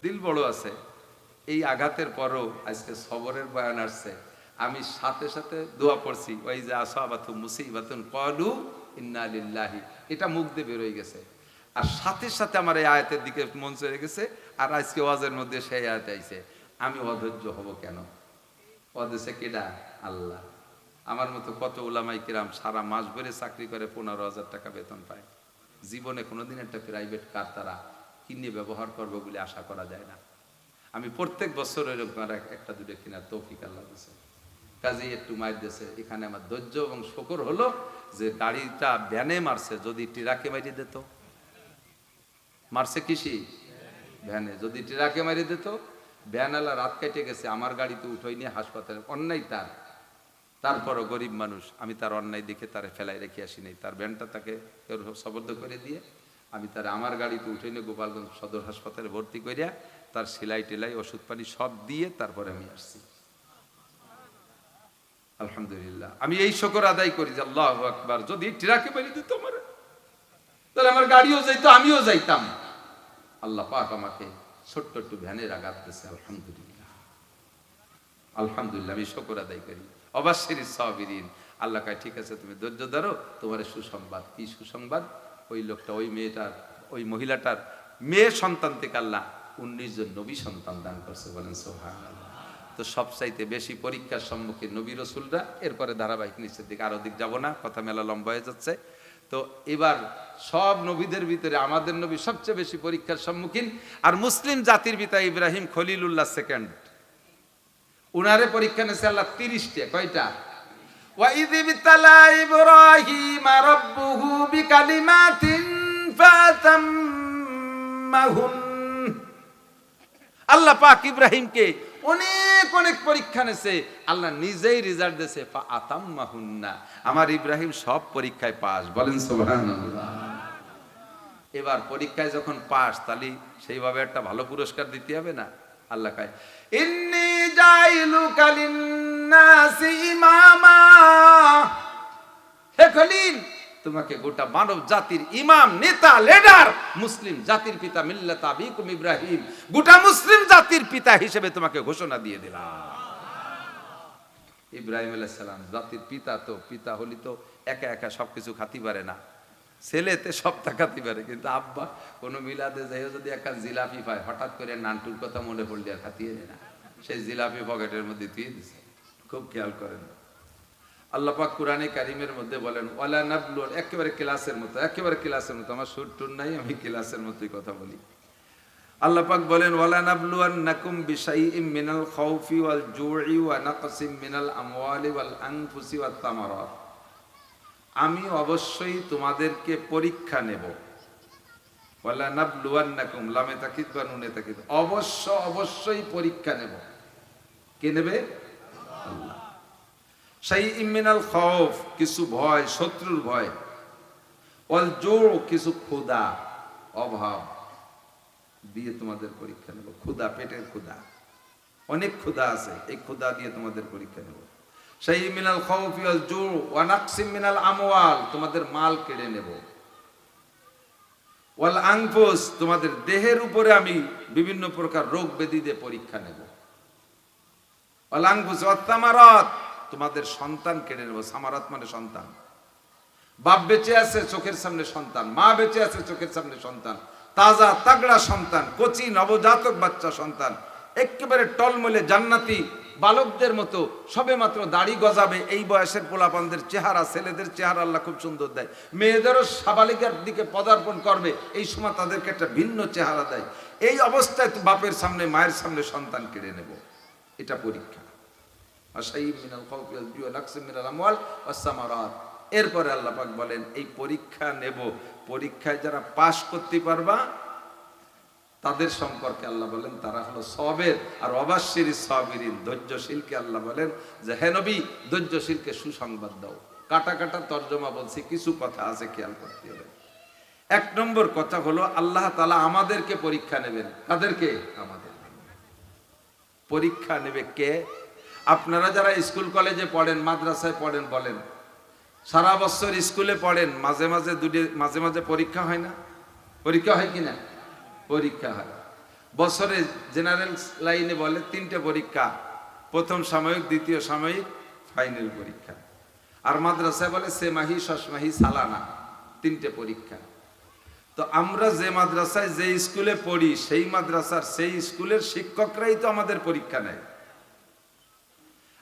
দিল বড় আছে। এই আঘাতের পরও আজকে সবরের বয়ান আসছে, আমি সাথে সাথে দোয়া পড়ছি, ওই যে আসাবাতু মুসিবাতুন ক্বালু ইন্না লিল্লাহি, এটা মুখ দিয়ে বের হয়ে গেছে। আর সাথে সাথে আমার এই আয়াতের দিকে মন চলে গেছে। আর আজকে ওয়াজের মধ্যে সেই আয়াত আইছে, আমি অধৈর্য হব কেন? অদেশে কেডা? আল্লাহ। আমার মতো কত উলামায়ে কিরাম সারা মাস ভরে চাকরি করে 15,000 টাকা বেতন পায়। জীবনে কোনোদিন একটা প্রাইভেট কার তারা কিনে ব্যবহার করবো বলে আশা করা যায় না। আমি প্রত্যেক বছর এরকম একটা দুটো কেনার তৌফিক আল্লাহ দিয়েছে, কাজেই একটু মাইর দিয়েছে। এখানে আমার ধৈর্য এবং শুকর হলো যে গাড়িটা ভ্যানে মারছে, যদি ট্রাকে মারিয়ে দিত। মারছে কিসি? ভ্যানে। যদি ট্রাকে মারিয়ে দিত, ভ্যানওয়ালা রাত কেটে গেছে, আমার গাড়িতে উঠোই নিয়ে হাসপাতালে। অন্যায় তার, তারপরও গরিব মানুষ, আমি তার অন্যায় দেখে তারে ফেলাই রেখে আসি নাই। তার ভ্যানটা তাকে সবদ্ধ করে দিয়ে আমি তার আমার গাড়িতে উঠে নিয়ে গোপালগঞ্জ সদর হাসপাতালে ভর্তি করিয়া তার সেলাই টেলাই ওষুধ পানি সব দিয়ে তারপরে আমি আসছি। আলহামদুলিল্লাহ। আমি এই শুকর আদায় করি যে আল্লাহু আকবার, যদি ট্রাকে মেরে দিত আমার, তাহলে আমার গাড়িও যাইতো, আমিও যাইতাম। আল্লাহ পাক আমাকে ছোট্ট একটু ভ্যানের আঘাত দিয়েছে। আলহামদুলিল্লাহ, আলহামদুলিল্লাহ। আমি শুকর আদায় করি। অবাশশিরি সাবিরিন, আল্লাহ কয় ঠিক আছে তুমি ধৈর্য ধরো, তোমার সুসংবাদ। কি সুসংবাদ? ওই লোকটা, ওই মেয়েটার, ওই মহিলাটার মেয়ে সন্তান থেকে আল্লাহ 19 জন নবী সন্তান দান করছে। বলেন সুবহানাল্লাহ। তো সবচাইতে বেশি পরীক্ষার সম্মুখীন নবী রাসূলরা, এরপরে ধারাবাহিক নিচের দিকে, আরো দিক যাব না, কথা মেলা লম্বা হয়ে যাচ্ছে। তো এবার সব নবীদের ভিতরে আমাদের নবী সবচেয়ে বেশি পরীক্ষার সম্মুখীন। আর মুসলিম জাতির পিতা ইব্রাহিম খলিলুল্লাহ সেকেন্ড, উনারে পরীক্ষা নিয়েছে আল্লাহ 30টা। কয়টা? وَإِذِ ابْتَلَى إِبْرَاهِيمَ رَبُّهُ بِكَلِمَاتٍ فَأَتَمَّهُنَّ। আল্লাহ পাক ইব্রাহিমকে অনেক অনেক পরীক্ষা নিয়েছে, আল্লাহ নিজেই রেজাল্ট দিয়েছে ফাআতাম্মাহুন্না। আমার ইব্রাহিম সব পরীক্ষায় পাস। বলেন সুবহানাল্লাহ। এবার পরীক্ষায় যখন পাস, তাহলে সেইভাবে একটা ভালো পুরস্কার দিতে হবে না? আল্লাহ কয় ইন্নী জাইলুকা লিন্নাসি ইমামা। হে খলিল, তোমাকে গোটা মানব জাতির ইমাম, নেতা, লিডার, মুসলিম জাতির পিতা মিল্লাত আবিকুম ইব্রাহিম, গোটা মুসলিম জাতির পিতা হিসেবে তোমাকে ঘোষণা দিয়ে দিলাম। ইব্রাহিম আলাইহিস সালাম জাতির পিতা। তো পিতা হলি তো একা একা সবকিছু খাতি পারে না, ছেলেতে সব তাকাতে পারে, কিন্তু আব্বা কোনো মিলাদে যাইও যদি একটা জিলাপি পায়, হঠাৎ করে নান্টুর কথা মনে পড়লে আর খাতিয়ে নেয় না, সেই জিলাপি পকেটের মধ্যে দিয়ে দিছে। খুব খেয়াল করেন। আল্লাহ পাক কোরআনে কারিমের মধ্যে বলেন ওয়ালা নাবলু, একেবারে ক্লাসের মতো, একেবারে ক্লাসের মতো, আমার সুর টুর নাই, আমি ক্লাসের মতোই কথা বলি। আল্লাহ পাক বলেন ওয়ালা নাবলুয়ান্নাকুম বিশাইইম মিনাল খাউফি ওয়াল জুই ওয়া নাকসিম মিনাল আমওয়ালি ওয়াল আনফুসি ওয়াত তামারাত। আমি অবশ্যই তোমাদেরকে পরীক্ষা নেব। ওয়ালা নাবলুয়ান্নাকুম, লামে তাকিদ বা নুনে তাকিদ, অবশ্যই পরীক্ষা নেব। কে নেবে? আল্লাহ। শাইইম মিনাল খাউফ, কিছু ভয়, শত্রুর ভয়, ওয়াল জু, কিছু ক্ষুধা, অভাব দিয়ে তোমাদের পরীক্ষা নেব। ক্ষুধা, পেটের ক্ষুধা, অনেক ক্ষুধা আছে, এই ক্ষুধা দিয়ে তোমাদের পরীক্ষা নেব। শাইইম মিনাল খাউফি ওয়াল জু ওয়া নাকসিম মিনাল আমওয়াল, তোমাদের মাল কেড়ে নেব। ওয়াল আনফুস, তোমাদের দেহের উপরে আমি বিভিন্ন প্রকার রোগ ব্যাধি দিয়ে পরীক্ষা নেব। ওয়াল আনফুস ওয়াত তামারাত, তোমাদের সন্তান কেড়ে নেব। সামারাত মানে সন্তান। বাপ বেঁচে আছে, চোখের সামনে সন্তান, মা বেঁচে আছে, চোখের সামনে সন্তান, তাজা তাগড়া সন্তান, কচি নবজাতক বাচ্চা সন্তান, একেবারে টলমলে জান্নাতি বালকদের মতো, সবে মাত্র দাড়ি গজাবে এই বয়সের পোলাপানদের চেহারা, ছেলেদের চেহারা আল্লাহ খুব সুন্দর দেয়। মেয়েদেরও সাবালিকার দিকে পদার্পণ করবে, এই সময় তাদেরকে একটা ভিন্ন চেহারা দেয়। এই অবস্থায় তো বাপের সামনে, মায়ের সামনে সন্তান কেড়ে নেব, এটা পরীক্ষা। এরপরে আল্লাহ পাক বলেন এই পরীক্ষা নেব, পরীক্ষায় যারা পাশ করতে পারবা তাদের সম্পর্কে আল্লাহ বলেন তারা হলো সবের আর অবাশশিরি সাবিরিন, ধৈর্যশীলকে আল্লাহ বলেন যে হে নবী, ধৈর্যশীলকে সুসংবাদ দাও। কাটা কাটা তর্জমা বলছি, কিছু কথা আছে খেয়াল করতে হবে। 1 নম্বর কথা হলো আল্লাহ তাআলা আমাদেরকে পরীক্ষা নেবেন। কাদেরকে? আমাদের। পরীক্ষা নেবে কে? আপনারা যারা স্কুল কলেজে পড়েন, মাদ্রাসায় পড়েন, বলেন সারা বছর স্কুলে পড়েন, মাঝে মাঝে মাঝে মাঝে পরীক্ষা হয় না? পরীক্ষা হয় কিনা? পরীক্ষা হয়। বছরে জেনারেল লাইনে বলে 3টে পরীক্ষা, প্রথম সাময়িক, দ্বিতীয় সাময়িক, ফাইনাল পরীক্ষা। আর মাদ্রাসায় বলে সেমাহি, ষষ্ঠমাহি, সালানা, 3টে পরীক্ষা। তো আমরা যে মাদ্রাসায় যে স্কুলে পড়ি সেই মাদ্রাসার সেই স্কুলের শিক্ষকরাই তো আমাদের পরীক্ষা নেয়।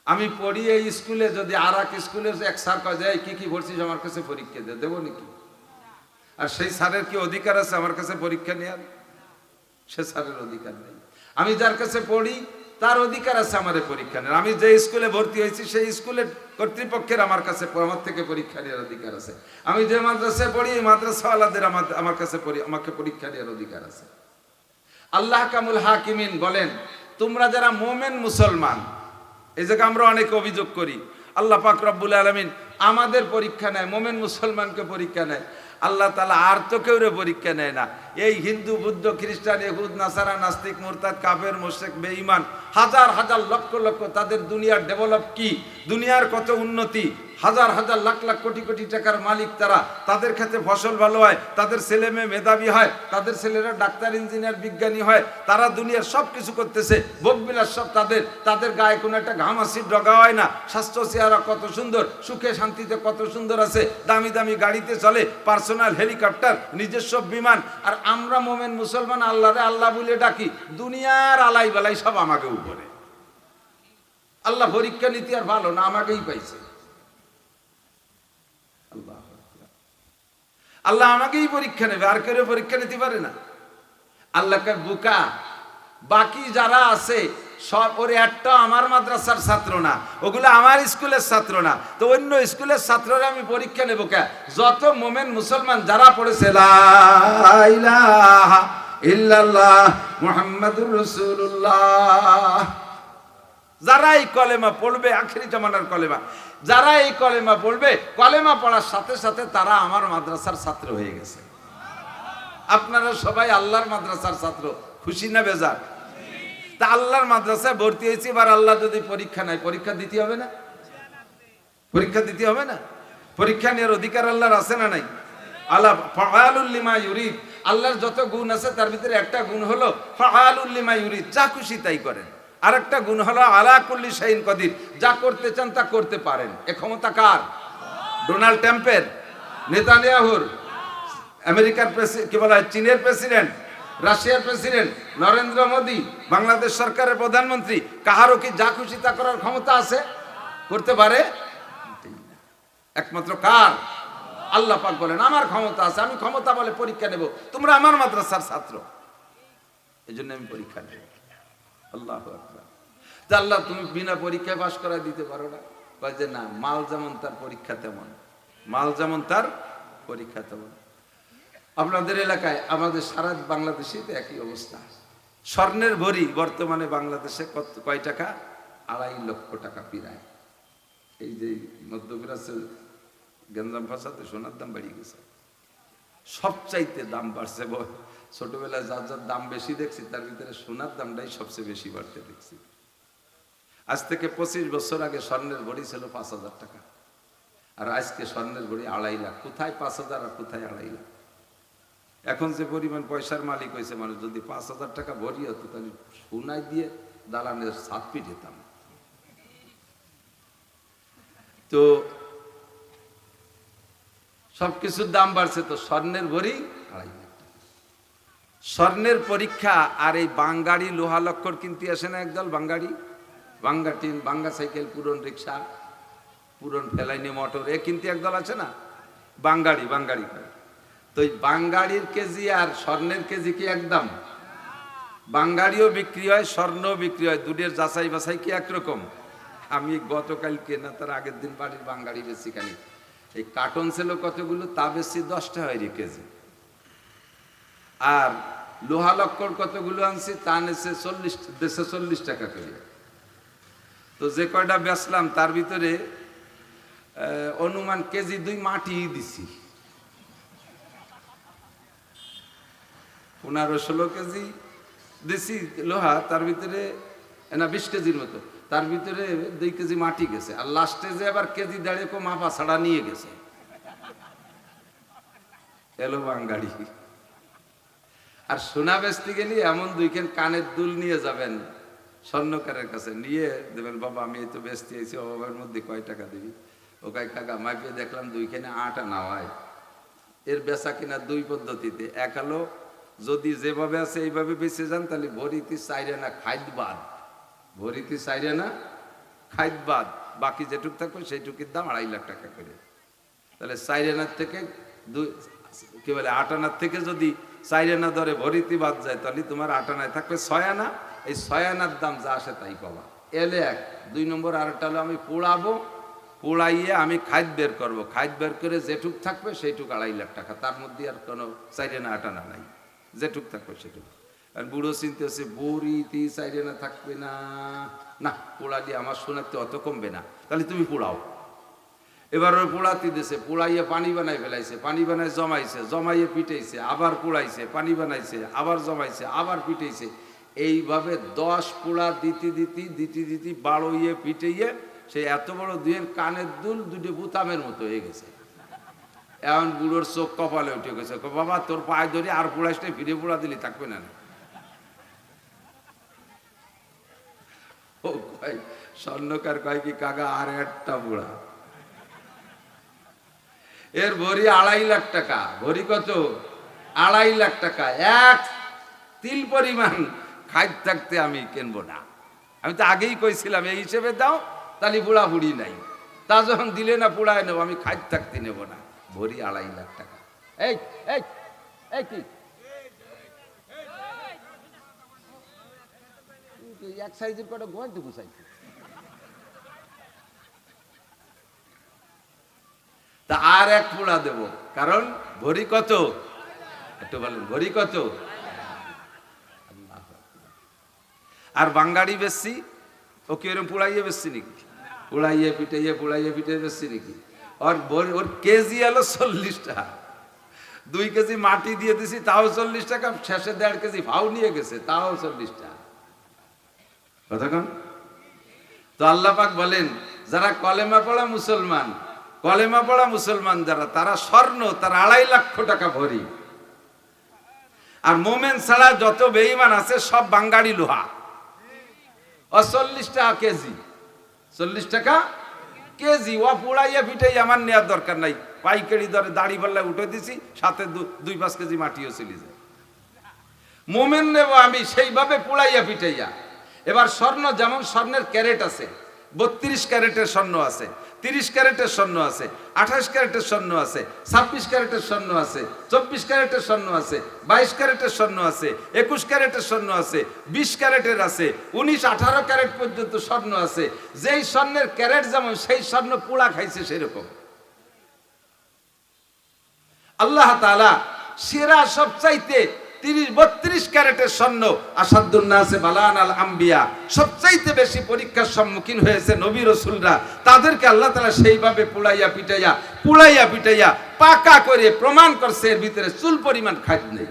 আমি পড়ি এই স্কুলে, যদি আর এক স্কুলের এক স্যার কয় যায় কি কি পড়ছিস আমার কাছে পরীক্ষা দেবো নাকি? আর সেই স্যারের কি অধিকার আছে আমার কাছে পরীক্ষা নেওয়ার? সে স্যারের অধিকার নেই। আমি যার কাছে পড়ি তার অধিকার আছে আমার পরীক্ষা নেওয়ার। আমি যে স্কুলে ভর্তি হয়েছি সেই স্কুলের কর্তৃপক্ষের আমার কাছে আমার থেকে পরীক্ষা নেওয়ার অধিকার আছে। আমি যে মাদ্রাসায় পড়ি এই মাদ্রাসাওয়ালাদের আমার কাছে আমাকে পরীক্ষা নেওয়ার অধিকার আছে। আল্লাহ কামুল হাকিমিন বলেন, তোমরা যারা মোমেন মুসলমান, এই জায়গায় আমরা অনেকে অভিযোগ করি আল্লাহ পাক রব্বুল আলামিন আমাদের পরীক্ষা নেয়, মোমেন মুসলমানকে পরীক্ষা নেয়। আল্লাহ তাআলা আর তো কেউ পরীক্ষা নেয় না। এই হিন্দু, বুদ্ধ, খ্রিস্টান, ইহুদ, নাসারা, নাস্তিক, মুরতাদ, কাফের, মুশরিক, বেঈমান, হাজার হাজার লক্ষ লক্ষ, তাদের দুনিয়ার ডেভেলপ কি, দুনিয়ার কত উন্নতি, হাজার হাজার লাখ লাখ কোটি কোটি টাকার মালিক তারা, তাদের ক্ষেত্রে ফসল ভালো হয়, তাদের ছেলে মেয়ে মেধাবী হয়, তাদের ছেলেরা ডাক্তার, ইঞ্জিনিয়ার, বিজ্ঞানী হয়, তারা দুনিয়ার সব কিছু করতেছে, ভোগবিলাস সব তাদের গায়ে কোনো একটা ঘামাসির ডগা হয় না, স্বাস্থ্য চেহারা কত সুন্দর, সুখে শান্তিতে কত সুন্দর আছে, দামি দামি গাড়িতে চলে, পার্সোনাল হেলিকপ্টার, নিজস্ব বিমান। আর আমরা মোমেন মুসলমান আল্লাহরে আল্লাহ বলে ডাকি, দুনিয়ার আলাই বালাই সব আমাকে উপরে। আল্লাহ পরীক্ষা নীতি আর ভালো না, আমাকেই পাইছে। আল্লাহ আমাকেই পরীক্ষা নেবে, আর কেউ পরীক্ষা নিতে পারে না। আল্লাহকে বুকা, বাকি যারা আছে সব, ওর একটা আমার মাদ্রাসার ছাত্র না, ওগুলো আমার স্কুলের ছাত্র না, তো অন্য স্কুলের ছাত্ররা আমি পরীক্ষা নেব কে? যত মোমেন মুসলমান যারা পড়েছে লা ইলাহা ইল্লাল্লাহ মুহাম্মাদুর রাসূলুল্লাহ, যারা এই কলেমা পড়বে, আখিরি জামানার কলেমা, যারা এই কলেমা পড়বে, কলেমা পড়ার সাথে সাথে তারা আমার মাদ্রাসার ছাত্র হয়ে গেছে। আপনারা সবাই আল্লাহর মাদ্রাসার ছাত্র, খুশি না বেজার? তা আল্লাহর মাদ্রাসায় ভর্তি হয়েছি, এবার আল্লাহ যদি পরীক্ষা নেয়, পরীক্ষা দিতে হবে না? পরীক্ষা দিতে হবে না? পরীক্ষা নেওয়ার অধিকার আল্লাহর আছে না নাই? আল্লাহ ফাআলুল লিমা ইউরিদ, আল্লাহর যত গুণ আছে তার ভিতরে একটা গুণ হলো ফাআলুল লিমা ইউরিদ, যা খুশি তাই করেন। আরেকটা গুণ হলো আলা কুল্লি শাইইন কাদির, যা করতে চান তা করতে পারেন। এ ক্ষমতা কার? ডোনাল্ড ট্রাম্পের? নেতানিয়াহুর? আমেরিকার প্রেসিডেন্ট, কি বলা হয়, চীনের প্রেসিডেন্ট, রাশিয়ার প্রেসিডেন্ট, নরেন্দ্র মোদী, বাংলাদেশ সরকারের প্রধানমন্ত্রী, কাহারও কি যা খুশি তা করার ক্ষমতা আছে? করতে পারে? একমাত্র কার? আল্লাহ পাক বলেন আমার ক্ষমতা আছে, আমি ক্ষমতা বলে পরীক্ষা নেব, তোমরা আমার মাদ্রাসার ছাত্র, এই জন্য আমি পরীক্ষা নেব। আল্লাহু আকবার। তা আল্লাহ তুমি বিনা পরীক্ষায় পাস করায় দিতে পারো না? কয় যে না, মাল যেমন তার পরীক্ষা তেমন, মাল যেমন তার পরীক্ষা তেমন। আপনাদের এলাকায়, আমাদের সারা বাংলাদেশে তো একই অবস্থা। স্বর্ণের ভরি বর্তমানে বাংলাদেশে কয় টাকা? 2.5 লক্ষ টাকা প্রায়। এই যে মধ্যপ্রাচ্যে গেঞ্জাম ফাঁসাতে সোনার দাম বেড়ে গেছে, সবচাইতে দাম বাড়ছে। ছোটবেলায় যার যার দাম বেশি দেখছি, তার ভিতরে সোনার দামটাই সবচেয়ে বেশি বাড়তে দেখছি। আজ থেকে 25 বছর আগে স্বর্ণের ভরি ছিল 5,000 টাকা, আর আজকে স্বর্ণের ভরি 2.5 লাখ। কোথায় 5,000 আর কোথায় 2.5 লাখ? এখন যে পরিমাণ পয়সার মালিক হয়েছে মানুষ, যদি 5,000 টাকা ভরি হতো তাহলে সোনায় দিয়ে দালানের ছাদ পিটাতাম। তো সবকিছুর দাম বাড়ছে, তো স্বর্ণের ভরি 2.5 লাখ। স্বর্ণের পরীক্ষা। আর এই বাঙ্গাড়ি লোহা লক্কর কিনতে আসে না একদল বাঙ্গাড়ি, বাঙ্গা টিন, বাঙ্গা সাইকেল, পুরন রিক্সা, পুরন ফেলাইনি মোটর, এ কিনতে একদল আছে না, বাঙ্গাড়ি করে। তো এই বাঙ্গাড়ির কেজি আর স্বর্ণের কেজি কি একদম? বাঙ্গাড়িও বিক্রি হয়, স্বর্ণও বিক্রি হয়, দুটোর যাচাই বাছাই কি একরকম? আমি গতকালকে না তার আগের দিন বাড়ির বাঙ্গাড়ি বেশি খালি, এই কার্টন ছিল কতগুলো, তা বেশি 10 টাকা হয় কেজি। আর লোহা লক্কর কতগুলো আনছি, তা নেছে 40 টাকা করে। তো যে কয়টা বেচলাম তার ভিতরে অনুমান কেজি 2 মাটি দিছি। 15-16 কেজি দিছি লোহা, তার ভিতরে না 20 কেজির মতো, তার ভিতরে 2 কেজি মাটি গেছে। আর লাস্টে যে আবার কেজি 1.5 মাপা ছাড়া নিয়ে গেছে, এলো বাঙ্গাড়ি। আর সোনা বেচতে গেলে এমন দুইখান কানের দুল নিয়ে যাবেন স্বর্ণকারের কাছে, নিয়ে দেবেন, বাবা আমি এই তো বেচতে এসেছি, অভাবের মধ্যে কয় টাকা দিবি? ও কয় কাকা মাইপে দেখলাম দুইখানে 8 আনা হয়। এর বেচা কিনা দুই পদ্ধতিতে, এক হলো যদি যেভাবে আছে এইভাবে বেঁচে যান তাহলে ভরিতে 4 আনা খাইদ বাদ, ভরিতে 4 আনা খাইদ বাদ, বাকি যেটুক থাকবে সেইটুকির দাম 2.5 লাখ টাকা করে। তাহলে 4 আনার থেকে কি বলে 8 আনার থেকে যদি 4 আনা ধরে ভরিতে বাদ যায় তাহলে তোমার 8 আনায় থাকবে 6 আনা। এই 6 আনার দাম যা আসে তাই পাবা, এলে এক। 2 নম্বর আরেকটা হলো আমি পোড়াবো, পোড়াইয়ে আমি খাইদ বের করবো, খাইদ বের করে যেটুক থাকবে সেইটুক 2.5 লাখ টাকা, তার মধ্যে আর কোনো 4 আনা 8 আনা নাই, যেটুক থাকবে সেটুক। আর বুড়ো চিন্তা হচ্ছে বড়িতে 4 আনা থাকবে না, না পোড়ালে আমার শোনাতে অত কমবে না, তাহলে তুমি পোড়াও। এবার ওই পোড়াতে দিয়েছে, পোড়াইয়ে পানি বানাই ফেলাইছে, পানি বানাই জমাইছে, জমাইয়ে পিটাইছে, আবার পোড়াইছে, পানি বানাইছে, আবার জমাইছে, আবার পিটাইছে। এইভাবে 10 পোড়া দিতে দিতে বাড়ইয়ে পিটাইয়ে সে এত বড় দুয়ের কানের দুল 2 বুতামের মতো হয়ে গেছে। এখন বুড়োর চোখ কপালে উঠে গেছে, বাবা তোর পায়ে ধরে আর পোড়াইতে ফিরে পোড়া দিলি থাকবে না। ও কয় স্বর্ণকার কয় কি কাকা আর একটা পোড়া। এর ভরি 2.5 লাখ টাকা, ভরি কত? 2.5 লাখ টাকা। এক তিল পরিমাণ খাইদ থাকতে আমি কিনবো না। আমি তো আগেই কইছিলাম এই হিসেবে দাও, তাহলে বুড়া বুড়ি নাই, তা যখন দিলে না পুড়ায় নেবো, আমি খাইদ থাকতে নেবো না। ভরি 2.5 লাখ টাকা। এই এই এই কি এক সাইজের কটা গোয়াতে গুছাইছে, তা আর এক পোড়া দেব, কারণ ভরি কত? একটু বলেন ভরি কত? আর বাঙ্গাড়ি বেশি ও কি ওরকম পোড়াইয়ে বেশি নাকি? পোড়াইয়ে পিটাইয়ে বেশি নাকি? ওর কেজি হলো 40 টাকা। 2 কেজি মাটি দিয়ে দিছি তাও 40 টাকা, শেষে 1.5 কেজি ভাও নিয়ে গেছে তাও 40 টাকা। কতক্ষণ? তো আল্লাহ পাক বলেন যারা কলেমা পড়া মুসলমান, কলেমা পড়া মুসলমান যারা, তারা স্বর্ণ তার 2.5 লক্ষ টাকা ভরি। আর মোমেন ছাড়া যত বেঈমান আছে সব বাঙ্গাড়ি লোহা, 40 টাকা কেজি, 40 টাকা কেজি। ও পুড়াইয়া পিটাই আমার নেওয়ার দরকার নাই, পাইকারি দরে দাড়ি পাল্লায় উঠে দিছি, সাথে 2-5 কেজি মাটিও চলে যায়। মোমেন নেব আমি সেইভাবে পুড়াইয়া পিটাইয়া। এবার স্বর্ণ, যেমন স্বর্ণের ক্যারেট আছে, 32 ক্যারেটের স্বর্ণ আছে, 30 ক্যারেটের স্বর্ণ আছে, 28 ক্যারেটের স্বর্ণ আছে, 26 ক্যারেটের স্বর্ণ আছে, 24 ক্যারেটের স্বর্ণ আছে, 22 ক্যারেটের স্বর্ণ আছে, 21 ক্যারেটের স্বর্ণ আছে, 20 ক্যারেটের আছে, 19-18 ক্যারেট পর্যন্ত স্বর্ণ আছে। যেই স্বর্ণের ক্যারেট যেমন, সেই স্বর্ণ পোড়া খাইছে সেরকম। আল্লাহ তাআলা সেরা সবচাইতে 30-32 ক্যারেটের স্বর্ণ, আসাদুন নাসে বালান আল আম্বিয়া, সবচাইতে বেশি পরীক্ষার সম্মুখীন হয়েছে নবী রাসূলরা। তাদেরকে আল্লাহ তাআলা সেইভাবে পুড়াইয়া পিটাইয়া পাকা করে প্রমাণ করছে এর ভিতরে চুল পরিমাণ খাদ্য নেই।